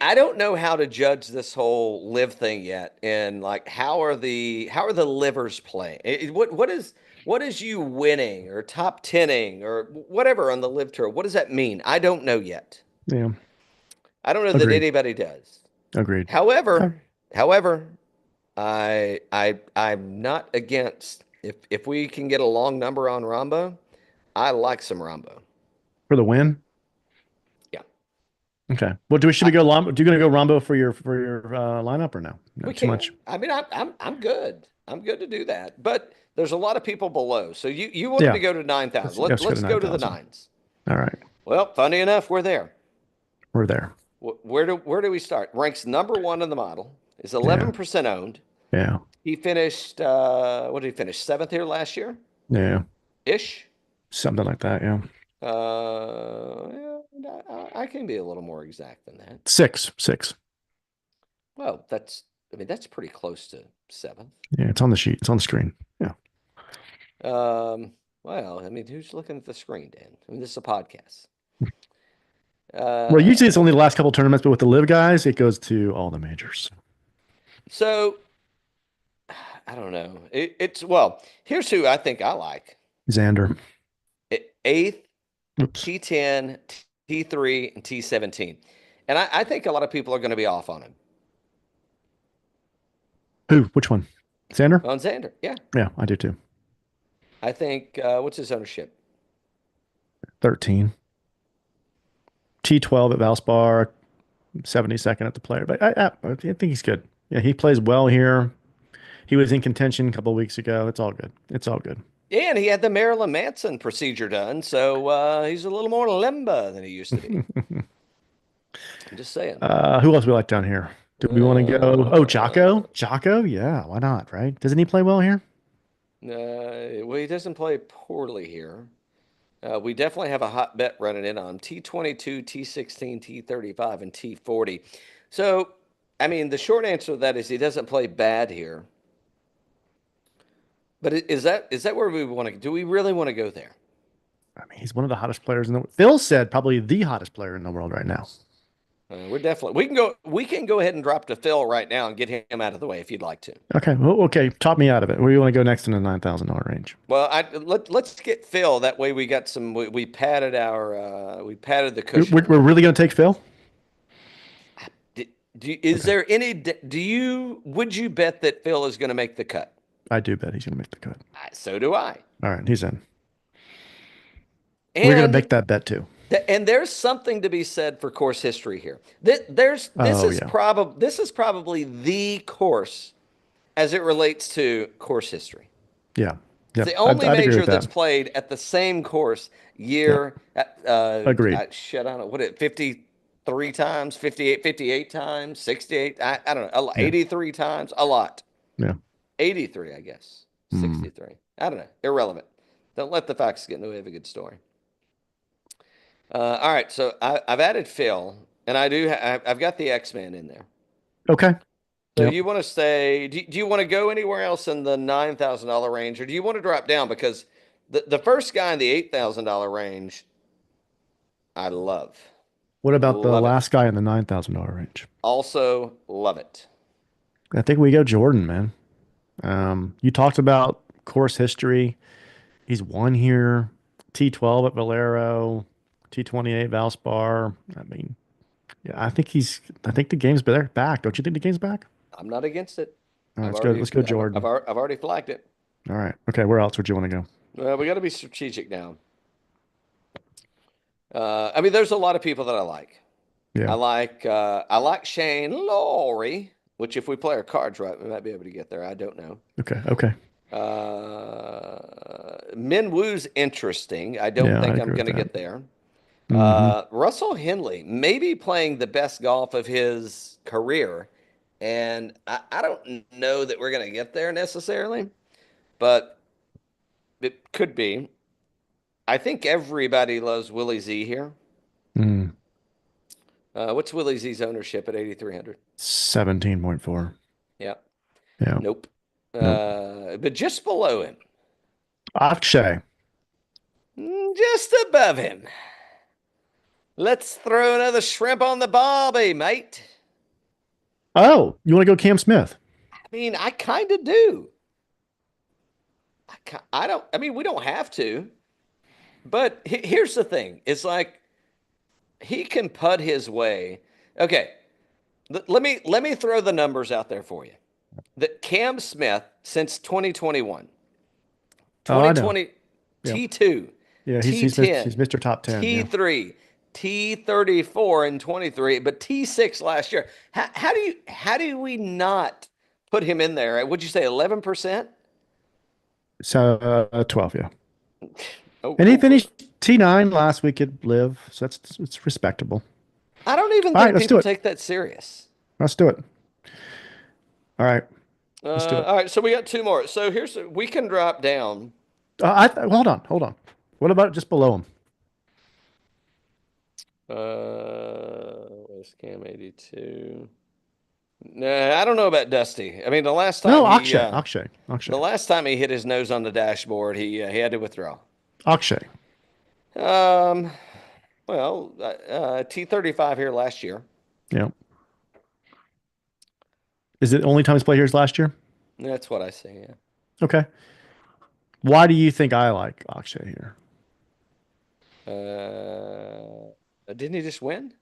I don't know how to judge this whole live thing yet. And like, how are the livers playing? What is you winning or top tenning or whatever on the live tour? What does that mean? I don't know yet. Yeah. I don't know that Agreed. anybody does. Agreed. Okay. However, I'm not against if we can get a long number on Rambo, I like some Rambo. For the win. Yeah. Okay. Well, should I, we go Lambo? Do you gonna go Rambo for your lineup or no? No, we too can. much. I mean, I'm good. I'm good to do that. But there's a lot of people below. So you wanted to Yeah. go to 9,000. Let's go to Let's go to the 9,000. nines. All right. Well, funny enough, we're there. We're there. Where do we start? Ranks number one in the model. Is Yeah. 11% owned. Yeah. He finished what did he finish? Seventh here last year? Yeah. Ish. Something like that. Yeah. Yeah, I can be a little more exact than that. Six. Well, I mean, that's pretty close to seventh. Yeah. It's on the sheet. It's on the screen. Yeah. Well, I mean, who's looking at the screen, Dan? I mean, this is a podcast. Well, usually it's Uh, only the last couple tournaments, but with the live guys, it goes to all the majors. so I don't know. It's well, here's who I think I like. Xander. Eighth Oops. T10, T3, and T17. And I think a lot of people are going to be off on him. Who? Which one? Sander? On Xander, yeah. Yeah, I do too. I think, what's his ownership? 13. T12 at Valspar, 72nd at the player. But I think he's good. Yeah, he plays well here. He was in contention a couple of weeks ago. It's all good. It's all good. Yeah, and he had the Marilyn Manson procedure done, so he's a little more limber than he used to be. I'm just saying. Who else we like down here? Do we want to go? Oh, Jocko? Uh, Jocko? Yeah, why not, right? Doesn't he play well here? well, he doesn't play poorly here. We definitely have a hot bet running in on T22, T16, T35, and T40. So, I mean, the short answer to that is he doesn't play bad here. But is that where we want to? Do we really want to go there? I mean, he's one of the hottest players in the world. Phil said probably the hottest player in the world right now. We're definitely we can go ahead and drop to Phil right now and get him out of the way if you'd like to. Okay, well, okay, talk me out of it. Where do you want to go next in the $9,000 range? Well, let's get Phil. That way we got some. We padded we padded the cushion. We're really going to take Phil? Is there any? Would you bet that Phil is going to make the cut? I do bet he's going to make the cut. So do I. All right, he's in. And We're going to make that bet too. And there's something to be said for course history here. This is yeah. probably the course as it relates to course history. Yeah. It's Yep. the only I'd agree major with that's that. played at the same course Yep. year. Agreed. Shit, I don't know what 53 times, 58 times, 68. I don't know, Yeah. 83 times, a lot. Yeah. 83, I guess. Hmm. 63. I don't know. Irrelevant. Don't let the facts get in the way of a good story. All right, so I've added Phil, and I've got the X-Man in there. Okay. So Yep. you want to say, do you want to go anywhere else in the $9,000 range, or do you want to drop down? Because the first guy in the $8,000 range, I love. What about the Love it. last guy in the $9,000 range? Also love it. I think we go Jordan, man. You talked about course history. He's won here. T12 at Valero, T28 Valspar. I mean, yeah, I think the game's back. Don't you think the game's back? I'm not against it. All right, I've let's go. already, Let's go, I've, Jordan. I've already flagged it. All right. Okay. Where else would you want to go? Well, we got to be strategic now. I mean, there's a lot of people that I like. Yeah. I like Shane Lowry, which if we play our cards right, we might be able to get there. I don't know. Okay. Okay. Min Woo's interesting. I don't Yeah, think I I'm agree going with to that. get there. Hmm. Russell Henley, maybe playing the best golf of his career. And I don't know that we're going to get there necessarily, but it could be. I think everybody loves Willie Z here. Mm. What's Willie Z's ownership at 8,300? 17.4. Yeah. Yeah. Nope. Nope. But just below him, Akshay. just above him. Let's throw another shrimp on the barbie, mate. Oh, you want to go Cam Smith? I mean, I kind of do. I don't, I mean, we don't have to, but here's the thing. It's like he can putt his way. Okay. Let me throw the numbers out there for you. That Cam Smith since 2021, Oh, I know. 2020 Yep. T2, Yeah, he's T10, Mr. Top 10. Yeah. T3, T34 and 23, but T6 last year. How do we not put him in there? Would you say 11%? So 12. Yeah. Oh, And he oh, finished T9 last week at LIV, so it's respectable. I don't even All right, think let's do people it. take that serious. Let's do it. All right, let's do it. All right, so we got two more. So we can drop down. Hold on. What about just below him? Where's Cam 82? Nah, I don't know about Dusty. I mean, No, Akshay. the last time he hit his nose on the dashboard, he had to withdraw. Akshay. Um, well, T35 here last year. Yeah. Is it the only time he's played here is last year? That's what I say. Yeah. Okay. Why do you think I like Akshay here? Didn't he just win?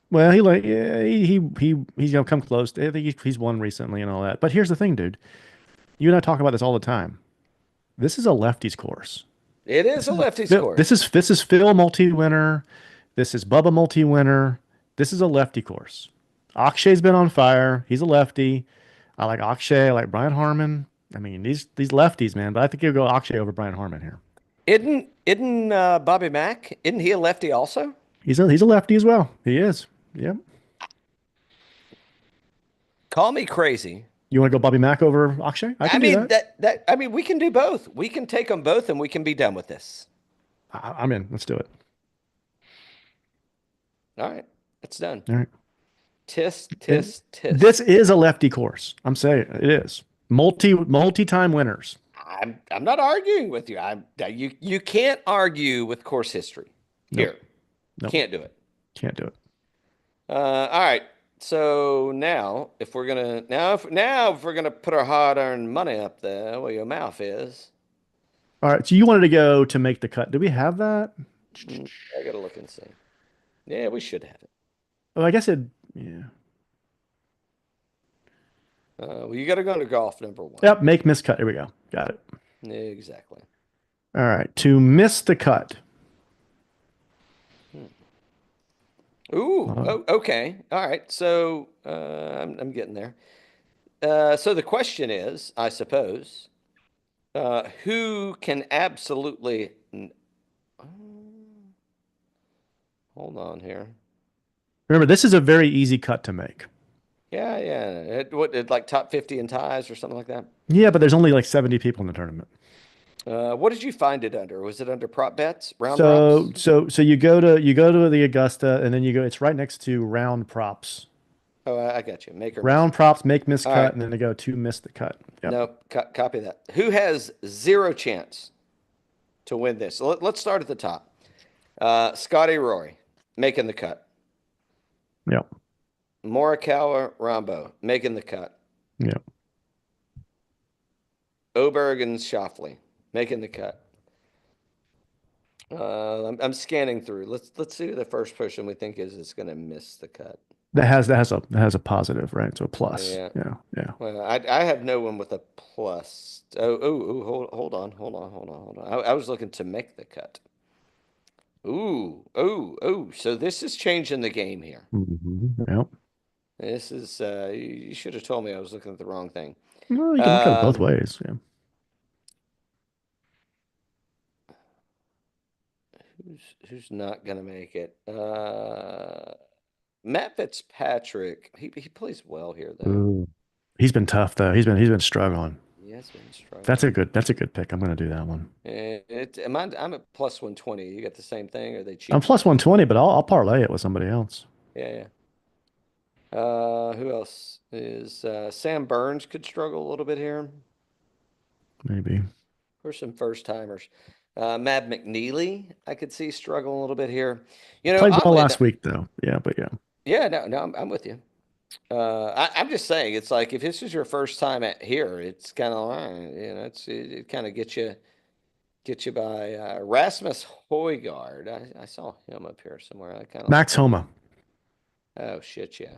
Well, he like yeah, he's come close. I think he's won recently and all that. But here's the thing, dude. You and I talk about this all the time. This is a lefties course. It is a lefty's This course. is Phil multi-winner. This is Bubba multi-winner. This is a lefty course. Akshay's been on fire. He's a lefty. I like Akshay. I like Brian Harman. I mean, these lefties, man. But I think you'll go Akshay over Brian Harman here. Isn't Bobby Mack? Isn't he a lefty also? He's a lefty as well. He is. Yep. Call me crazy. You want to go Bobby Mack over Akshay? I I can do mean that. that I mean we can do both. We can take them both and we can be done with this. I'm in. Let's do it. All right, it's done. All right. Tisk, And tisk, tisk. this is a lefty course. I'm saying it is. Multi-time winners. I'm not arguing with you. You can't argue with course history Nope. here. Nope. Can't do it. Can't do it. All right. So now, if we're gonna if we're gonna put our hard-earned money up there where your mouth is, All right. So you wanted to go to make the cut. Do we have that? I gotta look and see. Yeah, we should have it. Oh, I guess it. Yeah. Well, you gotta go to golf number one. Yep. Make miss cut. Here we go. Got it. Exactly. All right. To miss the cut. Ooh. Uh, Oh, okay. All right. So I'm getting there. So the question is, I suppose, who can absolutely? Hold on here. Remember, this is a very easy cut to make. Yeah, yeah. It like top 50 in ties or something like that? Yeah, but there's only like 70 people in the tournament. What did you find it under? Was it under prop bets, round So props? so you go to the Augusta and then you go. It's right next to round props. Oh, I got you. Make or miss. Round props make miss All cut right. and then they go to miss the cut. Yep. No, copy that. Who has zero chance to win this? So let's start at the top. Scottie Rory making the cut. Yep. Morikawa Rambo making the cut. Yep. Oberg and Schauffele making the cut. I'm scanning through. Let's see who the first person we think is going to miss the cut. That has a positive, right? So a plus. Yeah. Yeah. Yeah. Well, I have no one with a plus. Hold on. I was looking to make the cut. Ooh. So this is changing the game here. Yep. This is you should have told me I was looking at the wrong thing. Well, you can look at it both Um, ways. Yeah. who's not gonna make it? Matt Fitzpatrick. He plays well here though. Ooh. He's been tough though. He's been struggling. He has been That's a struggling. good pick. I'm gonna do that one. I'm at plus 120. You got the same thing, or are they I'm cheaper? plus 120, but I'll parlay it with somebody else. Yeah. Who else is Sam Burns could struggle a little bit here Maybe. for some first timers. Matt McNeely, I could see struggle a little bit here. You know, Played well oddly enough, last week though. Yeah, but yeah. yeah, no, I'm with you. I'm just saying, it's like if this is your first time at here, it's kind of it kind of gets you by Rasmus Højgaard. I saw him up here somewhere. I kind of like Max him. Homa. Oh shit, yeah.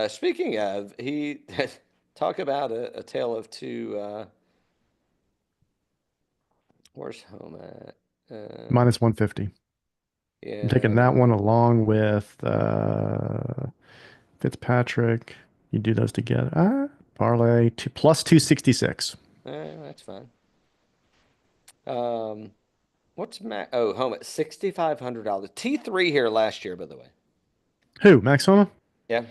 Speaking of, he talk about a tale of two. Where's home at? Minus 150. I'm taking Yeah, that one along with Fitzpatrick. You do those together. Parlay to plus 266. that's fine. What's Matt? Oh, home at $6,500. T3 here last year, by the way. Who? Max Homa? Yeah,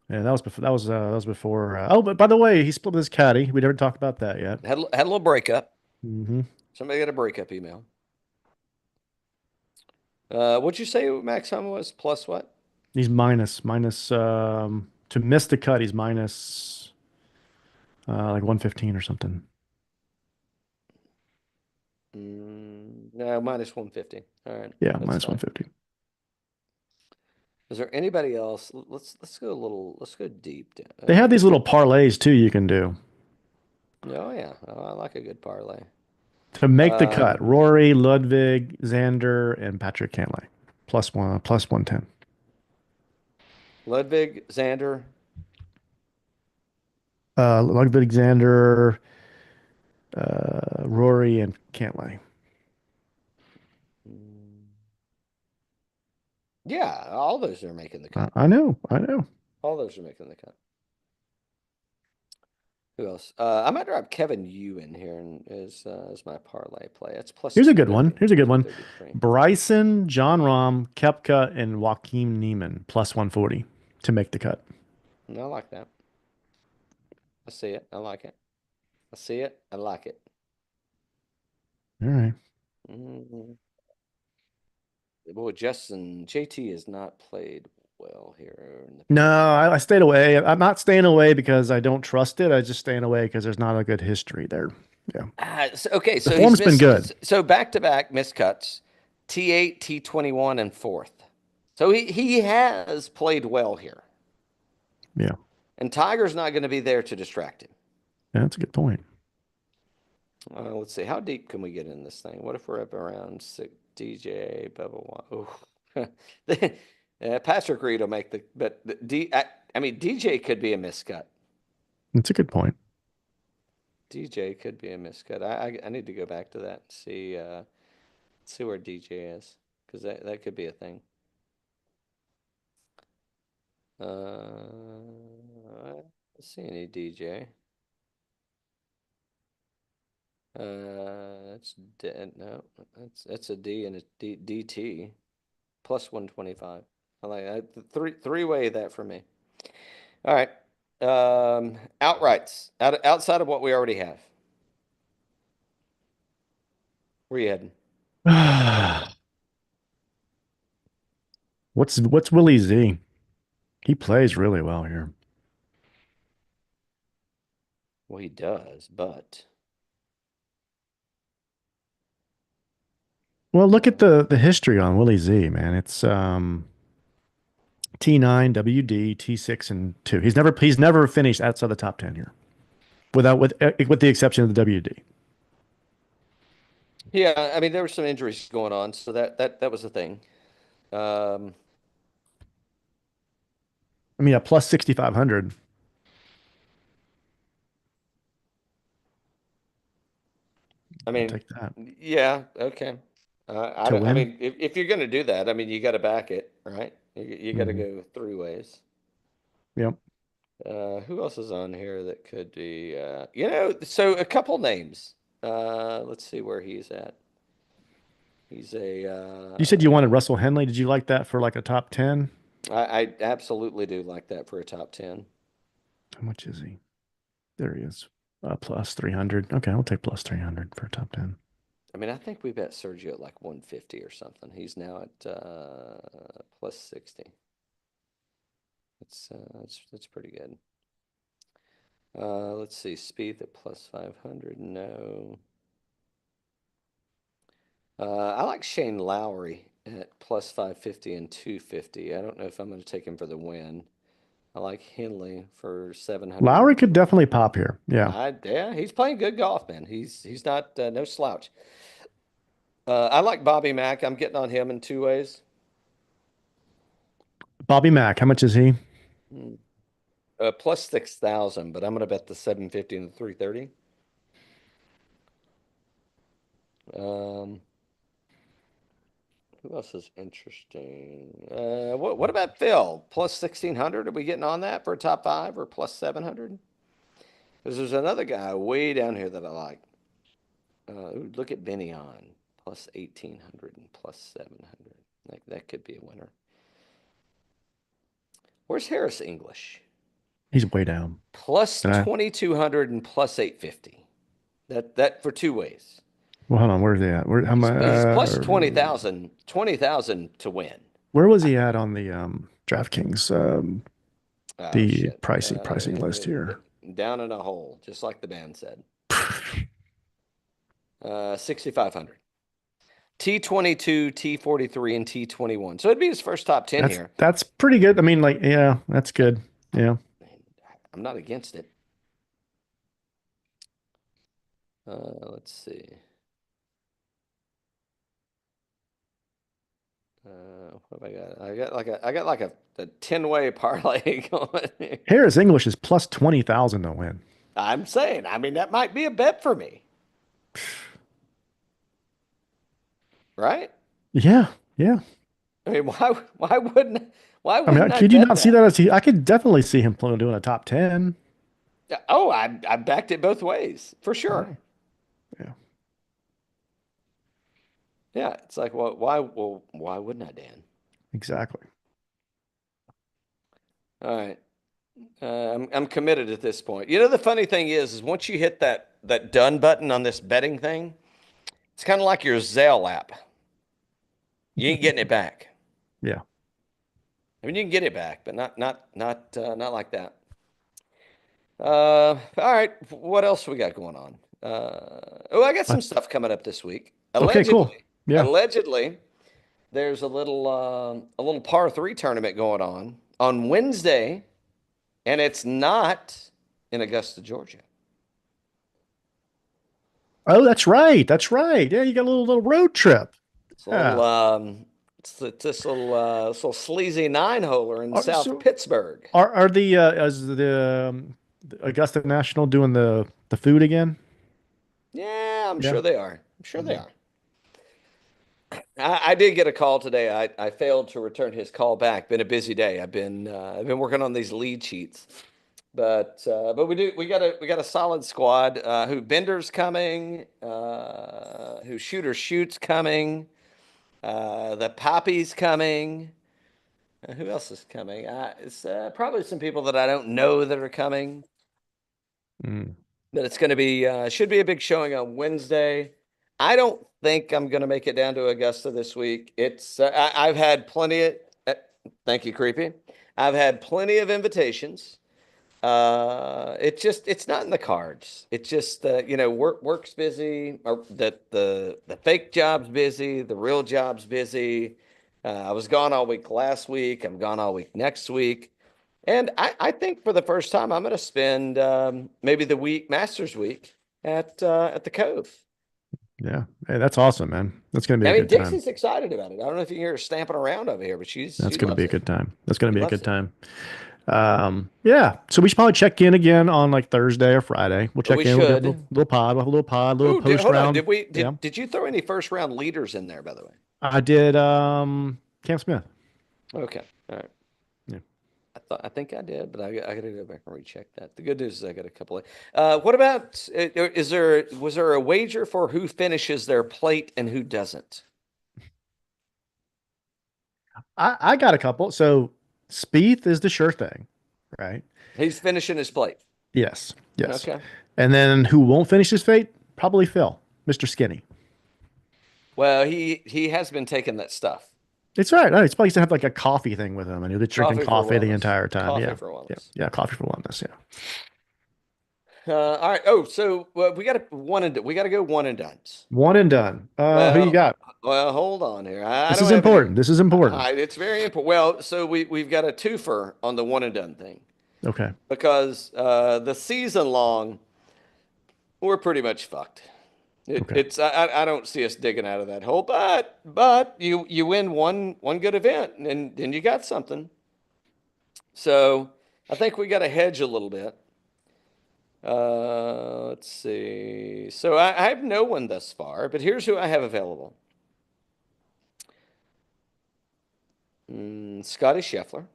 Yeah, that was before. That was before. Oh, but by the way, he split with his caddy. We never talked about that yet. had a little breakup. Hmm. Somebody got a breakup email. What'd you say Max Homa was? Plus what? He's minus to miss the cut. He's minus like 115 or something. No, minus 150. All right, Yeah, that's minus fine. 150. Is there anybody else? Let's go a little. Let's go deep. They have these little parlays too. You can do Oh yeah, I like a good parlay. To make the cut, Um, Rory, Ludwig, Xander, and Patrick Cantlay. Plus 110. Ludwig, Xander. Ludwig, Xander, Rory, and Cantlay. Mm, yeah, all those are making the cut. I know. I know. All those are making the cut. Who else? I might drop Kevin Yu in here and as my parlay play. It's plus Here's a good one. 230, Here's a good one. 233. Bryson, John Rahm, Koepka, and Joaquin Niemann plus 140 to make the cut. I like that. I see it. I like it. I see it. I like it. All right. Mm. Boy, Justin JT has not played well here in the No, past. I stayed away. I'm not staying away because I don't trust it. I just staying away because there's not a good history there. Yeah. Okay, The so he's form's been good. missed. So back to back miscuts, T8, T21, and fourth. So he has played well here, Yeah. and Tiger's not going to be there to distract him. Yeah, that's a good point. Let's see, how deep can we get in this thing? What if we're up around six, DJ, Bubba? Oh, Patrick Reed will make but I mean, DJ could be a miscut. That's a good point. DJ could be a miscut. I need to go back to that and see where DJ is because that could be a thing. I don't see any DJ. That's dead. No, that's a D and a DT plus 125. I like that. Three-way that for me. All right. Outrights outside of what we already have. Where you heading? What's Willie Z? He plays really well here. Well, he does, but Well, look at the history on Willie Z, man. It's T9, WD, T6, and 2. He's never finished outside the top 10 here. With the exception of the WD. yeah, I mean there were some injuries going on, so that was the thing. Um, I mean, a plus 6,500. I I'll mean, take that yeah, okay. to I win. mean, if you're going to do that, I mean, you got to back it, right? You got to Hmm. go three ways. Yep. Who else is on here that could be, so a couple names. Let's see where he's at. He's You said you wanted Russell Henley. Did you like that for like a top 10? I absolutely do like that for a top 10. How much is he? There he is. Plus 300. Okay, I'll take plus 300 for a top 10. I mean, I think we bet Sergio at like 150 or something. He's now at plus 60. That's pretty good. Let's see, Spieth at plus 500. No. I like Shane Lowry at plus 550 and 250. I don't know if I'm going to take him for the win. I like Henley for 700. Lowry could definitely pop here. Yeah. Yeah, he's playing good golf, man. He's not no slouch. I like Bobby Mack. I'm getting on him in two ways. Bobby Mack, how much is he? Hmm. Plus 6,000, but I'm going to bet the 750 and the 330. Um, who else is interesting? What about Phil? Plus 1,600? Are we getting on that for a top five or plus 700? Because there's another guy way down here that I like. Look at Benny on plus 1,800 and plus 700. That could be a winner. Where's Harris English? He's way down. Plus Uh, 2,200 and plus 850. That for two ways. well, hold on. Where's he at? Where, how much, He's plus 20,000 to win. where was he at on the DraftKings? Oh The shit. pricing list here. Down in a hole, just like the band said. 6,500. T22, T43, and T21. So it'd be his first top 10 here. That's pretty good. I mean, like, yeah, that's good. Yeah. I'm not against it. Let's see. What have I got? I got like a 10-way parlay going here. Harris English is plus 20,000 to win. I'm saying, I mean, that might be a bet for me, right? Yeah, yeah. I mean, why I mean, wouldn't I could you bet not see that? that as I could definitely see him doing a top 10. Yeah, oh, I backed it both ways for Yeah, sure. yeah, Yeah, it's like, well, why wouldn't I, Dan? exactly. All right. I'm committed at this point. You know, the funny thing is once you hit that done button on this betting thing, it's kind of like your Zelle app. You ain't getting it back. Yeah. I mean, you can get it back, but not like that. All right. What else we got going on? Oh, I got Uh, some stuff coming up this week. okay, cool. Yeah. Allegedly, there's a little par three tournament going on Wednesday, and it's not in Augusta, Georgia. Oh, that's right. That's right. Yeah, you got a little road trip. It's a little Yeah. this little sleazy nine-holer in South So Pittsburgh. are the is the Augusta National doing the food again? Yeah, I'm Yeah. sure they are. I'm sure they Mhm. are. I did get a call today. I failed to return his call back. Been a busy day. I've been working on these lead sheets, but we got a solid squad. Who Bender's coming? Who Shooter Shoots coming? The Poppy's coming. Who else is coming? It's probably some people that I don't know that are coming. Mm. But it's going to be should be a big showing on Wednesday. I don't think I'm going to make it down to Augusta this week. I've had plenty of thank you, creepy. I've had plenty of invitations. It's not in the cards. It's just work's busy, or the fake job's busy, the real job's busy. I was gone all week last week. I'm gone all week next week. And I think for the first time, I'm going to spend maybe the Masters week at the Cove. Yeah. Hey, that's awesome, man. That's gonna be I a mean, good time. Dixie's excited about it. I don't know if you can hear her stamping around over here, but That's she gonna be loves a it. good time. That's gonna She be a loves good it. time. Yeah. So we should probably check in again on like Thursday or Friday. We'll We check in. We'll get a should. little pod. We'll have a little pod, little Ooh, post hold on. round. Did we Yeah. did you throw any first round leaders in there, by the way? I did Cam Smith. Okay. All right. Yeah. I think I did, but I got to go back and recheck that. The good news is I got a couple of. What about was there a wager for who finishes their plate and who doesn't? I got a couple. So Spieth is the sure thing, right? He's finishing his plate. Yes. Yes. Okay. And then who won't finish his fate? Probably Phil, Mr. Skinny. Well, he has been taking that stuff. It's right. It's probably to have like a coffee thing with him, and he'll be drinking Coffee for coffee the wellness. entire time. Coffee Yeah. for Yeah. wellness. Yeah. Coffee for wellness. Yeah. All right. Oh, so we got to go one and dones. One and done. Who you Well, got? hold on here. I This don't is have any. important. This is important. It's very important. Well, so we've got a twofer on the one and done thing Okay. because the season long we're pretty much fucked. Okay. I don't see us digging out of that hole, but you win one good event and then you got something. So I think we got to hedge a little bit. Let's see. So I have no one thus far, but here's who I have available. Scottie Scheffler,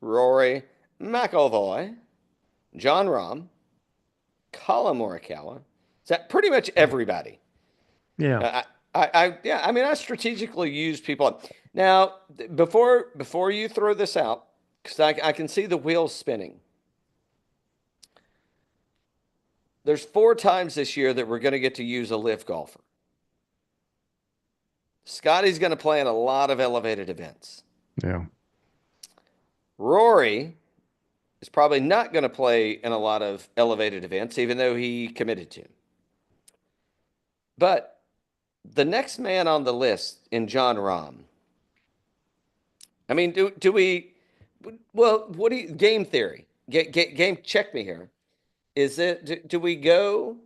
Rory McIlroy, John Rahm, Colin Morikawa. Is that pretty much everybody? Yeah. Yeah. I mean, I strategically use people. Now, before you throw this out, because I can see the wheels spinning. There's 4 times this year that we're going to get to use a LIV golfer. Scottie's going to play in a lot of elevated events. Yeah. Rory is probably not going to play in a lot of elevated events, even though he committed to. But the next man on the list in John Rahm. I mean, do we? Well, what do game theory? Game check me here. Is it? Do we go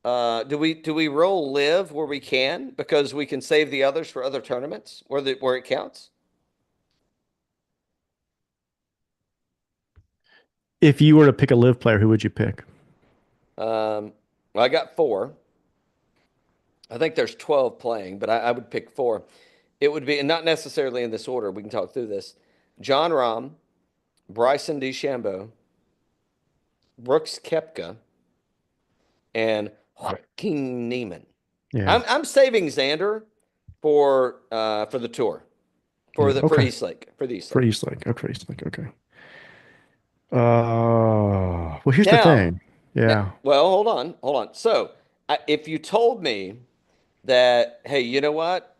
Do we roll live where we can because we can save the others for other tournaments where it counts? If you were to pick a live player, who would you pick? Well, I got four. I think there's 12 playing, but I would pick four. It would be, and not necessarily in this order. We can talk through this. John Rahm, Bryson DeChambeau, Brooks Koepka, and Joaquin Niemann. Yeah. I'm saving Xander for the tour Yeah. for Okay. Eastlake for the For Eastlake. Eastlake. Okay. Eastlake. Okay. Well, here's the Now, thing. Yeah. well, hold on. So, if you told me that, hey, you know what,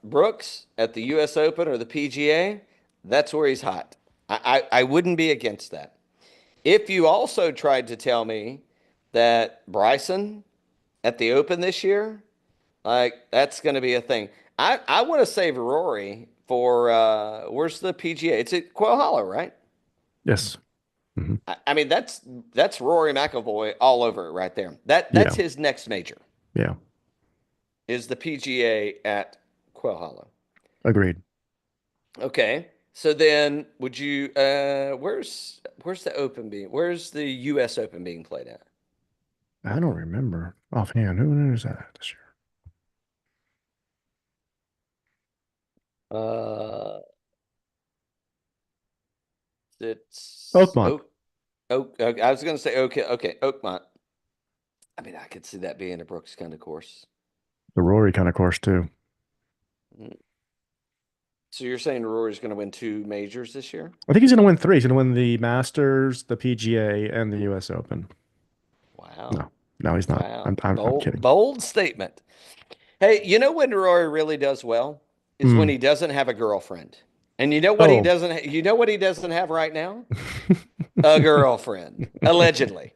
Brooks at the U.S. Open or the PGA, that's where he's hot. I wouldn't be against that. If you also tried to tell me that Bryson at the Open this year, like that's going to be a thing. I want to save Rory for where's the PGA? It's at Quail Hollow, right? Yes. Hmm. I mean that's Rory McIlroy all over it right there. That's Yeah. his next major Yeah. is the PGA at Quail Hollow. Agreed. Okay. So then would you where's the Open being where's the US Open being played at? I don't remember offhand. Who is that this year? Uh it's Oakmont, Oak I was going to say okay, Oakmont. I mean, I could see that being a Brooks kind of course. the Rory kind of course too. Mm. So you're saying Rory's going to win two majors this year? I think he's going to win three. He's going to win the Masters, the PGA, and the U.S. Open. Wow. No, no, he's not. Wow. I'm kidding. Bold statement. Hey, you know when Rory really does well is when Mm. he doesn't have a girlfriend. And Oh, you know what he doesn't have right now? A girlfriend, allegedly.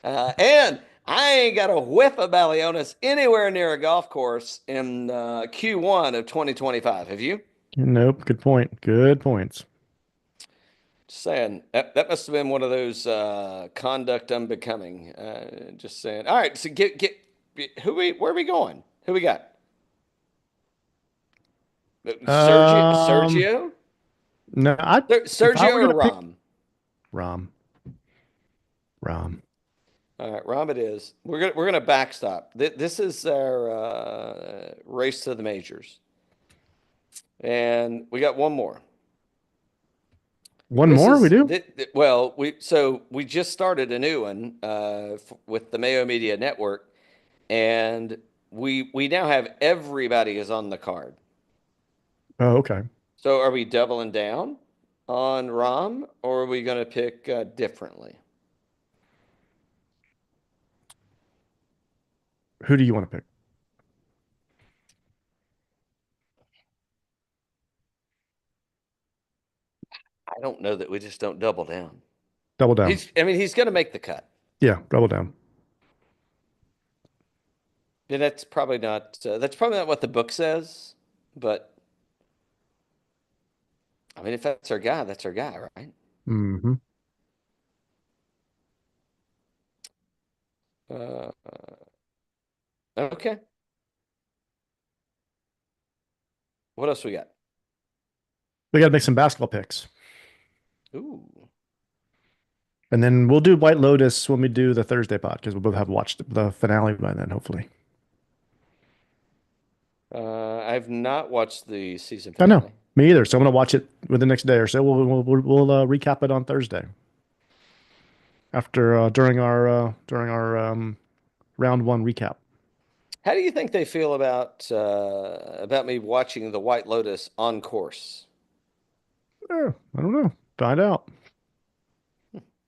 And I ain't got a whiff of Balionis anywhere near a golf course in Q1 of 2025. Have you? nope. Good point. Good points. Just saying that must have been one of those conduct unbecoming. Just saying. All right, so get where are we going? Who we got? Um, Sergio, no, if I Sergio were or gonna pick Rom? Rom, Rom. All right, Rom it is. We're gonna backstop. This is our race to the majors, and we got one more. One This more we is do? well, we just started a new one with the Mayo Media Network, and we now have everybody is on the card. Oh, okay. So are we doubling down on Rom, or are we going to pick differently? Who do you want to pick? I don't know that we just don't double down. Double down. I mean, he's going to make the cut. Yeah, double down. And that's probably not what the book says, but I mean, if that's our guy, that's our guy, right? Hmm. Uh, okay. What else we got? We got to make some basketball picks. Ooh. And then we'll do White Lotus when we do the Thursday pod because we'll both have watched the finale by then, hopefully. I've not watched the season I know. finale. Me either. So I'm going to watch it within the next day or so. We'll recap it on Thursday after during our round one recap. How do you think they feel about me watching the White Lotus on course? I don't know. Find out.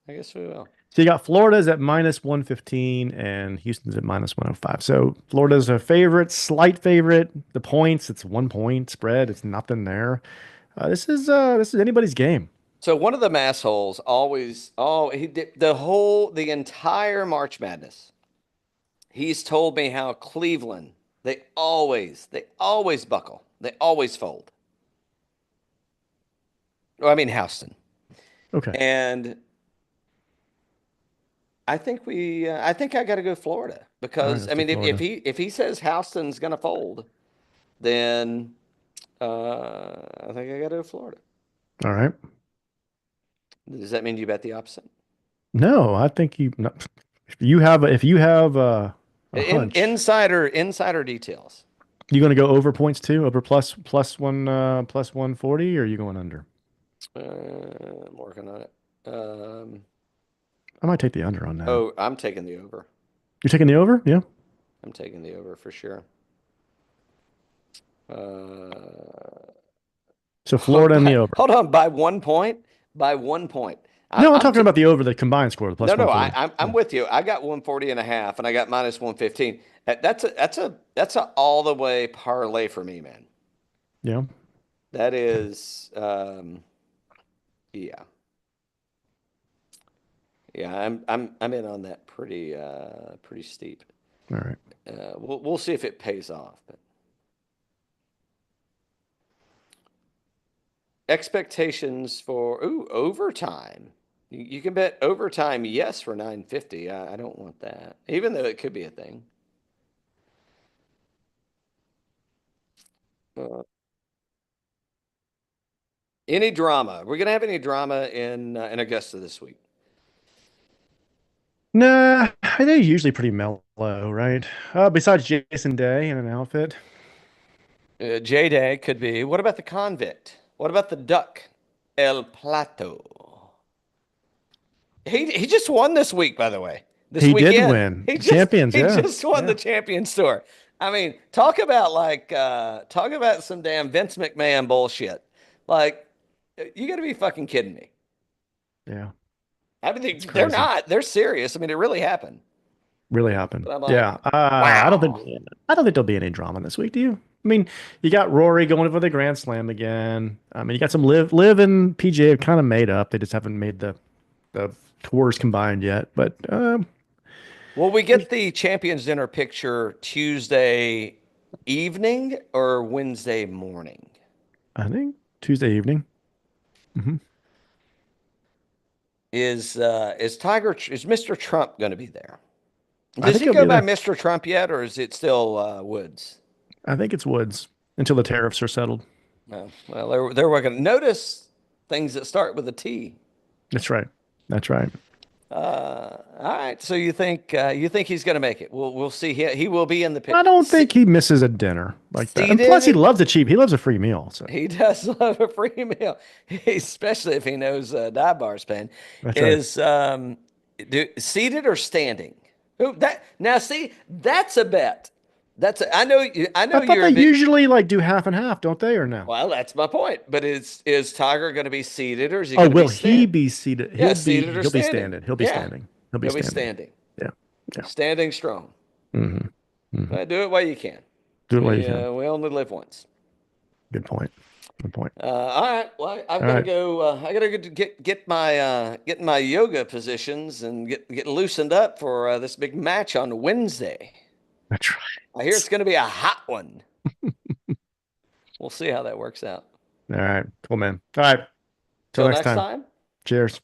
I guess we will. So you got Florida's at minus 115 and Houston's at minus 105. So Florida's a favorite, slight favorite. The points, it's 1 point spread. It's nothing there. This is anybody's game. So one of the massholes always, he did the entire March Madness. He's told me how Cleveland, they always buckle. They always fold. Well, I mean Houston. Okay. And I think I got to go Florida All right, because let's I do mean, Florida. if he says Houston's going to fold, then I think I got to go Florida. All right. Does that mean you bet the opposite? No, I think you. No, if you have a hunch, Insider details. you going to go over points too, over plus 140, or are you going under? I'm working on it. Um, I might take the under on that. oh, I'm taking the over. You're taking the over? Yeah. I'm taking the over for sure. Uh, So Florida and the over. hold on, by 1 point. By 1 point. No, I'm I'm talking t about the over, the combined score, the No, plus no, 140. I'm Yeah. with you. I got 140 and a half, and I got minus 115. That's a all the way parlay for me, man. Yeah. That Okay. is, yeah, yeah. I'm in on that pretty steep. All right. We'll see if it pays off. But expectations for overtime. You can bet overtime yes for 950. I don't want that, even though it could be a thing. Uh, any drama? We're gonna have any drama in Augusta this week? Nah, they're usually pretty mellow, right? Besides Jason Day in an outfit. J-Day could be. What about the convict? What about the duck? El Plato. He just won this week, by the way. This He did weekend. win. Champions, He yeah. just won the Yeah. Champions Tour. I mean, talk about some damn Vince McMahon bullshit. Like, you got to be fucking kidding me. Yeah. I mean, It's they're crazy. not. They're serious. I mean, it really happened. Really happened. But I'm Yeah. like, wow. I don't think there'll be any drama this week, do you? I mean, you got Rory going for the Grand Slam again. I mean, you got some live and PGA have kind of made up. They just haven't made the tours combined yet. But Will we get the Champions Dinner picture Tuesday evening or Wednesday morning? I think Tuesday evening. Hmm. Is Mr. Trump going to be there? I Does think he he'll go be by there. Mr. Trump yet, or is it still Woods? I think it's Woods until the tariffs are settled. Well, they're working. Notice things that start with a T. That's right. That's right. All right. So you think he's going to make it? We'll see. He will be in the pit. I don't think he misses a dinner like that. And plus, he Seated. loves a cheap. He loves a free meal. So He does love a free meal, especially if he knows dive bar's paying. that's right. Is seated or standing? Who that now? See, that's a bet. I know you. I I know thought you're they a big. usually like do half and half, don't they, or no? Well, that's my point. But is Tiger going to be seated or is he Oh, going to be will he stand? be seated? Yeah, seated or He'll be standing. standing. He'll be Yeah, standing. He'll be he'll be standing. standing. Yeah. Yeah. Standing strong. Hmm. Hmm. Do it while you can. Do it while you can. We only live once. Good point. Good point. All right. Well, I've All got to right. go. I got to go to get my yoga positions and get loosened up for this big match on Wednesday. That's I hear it's right. going to be a hot one. We'll see how that works out. All right. Cool, man. All right. Till Till next next time. time. Cheers.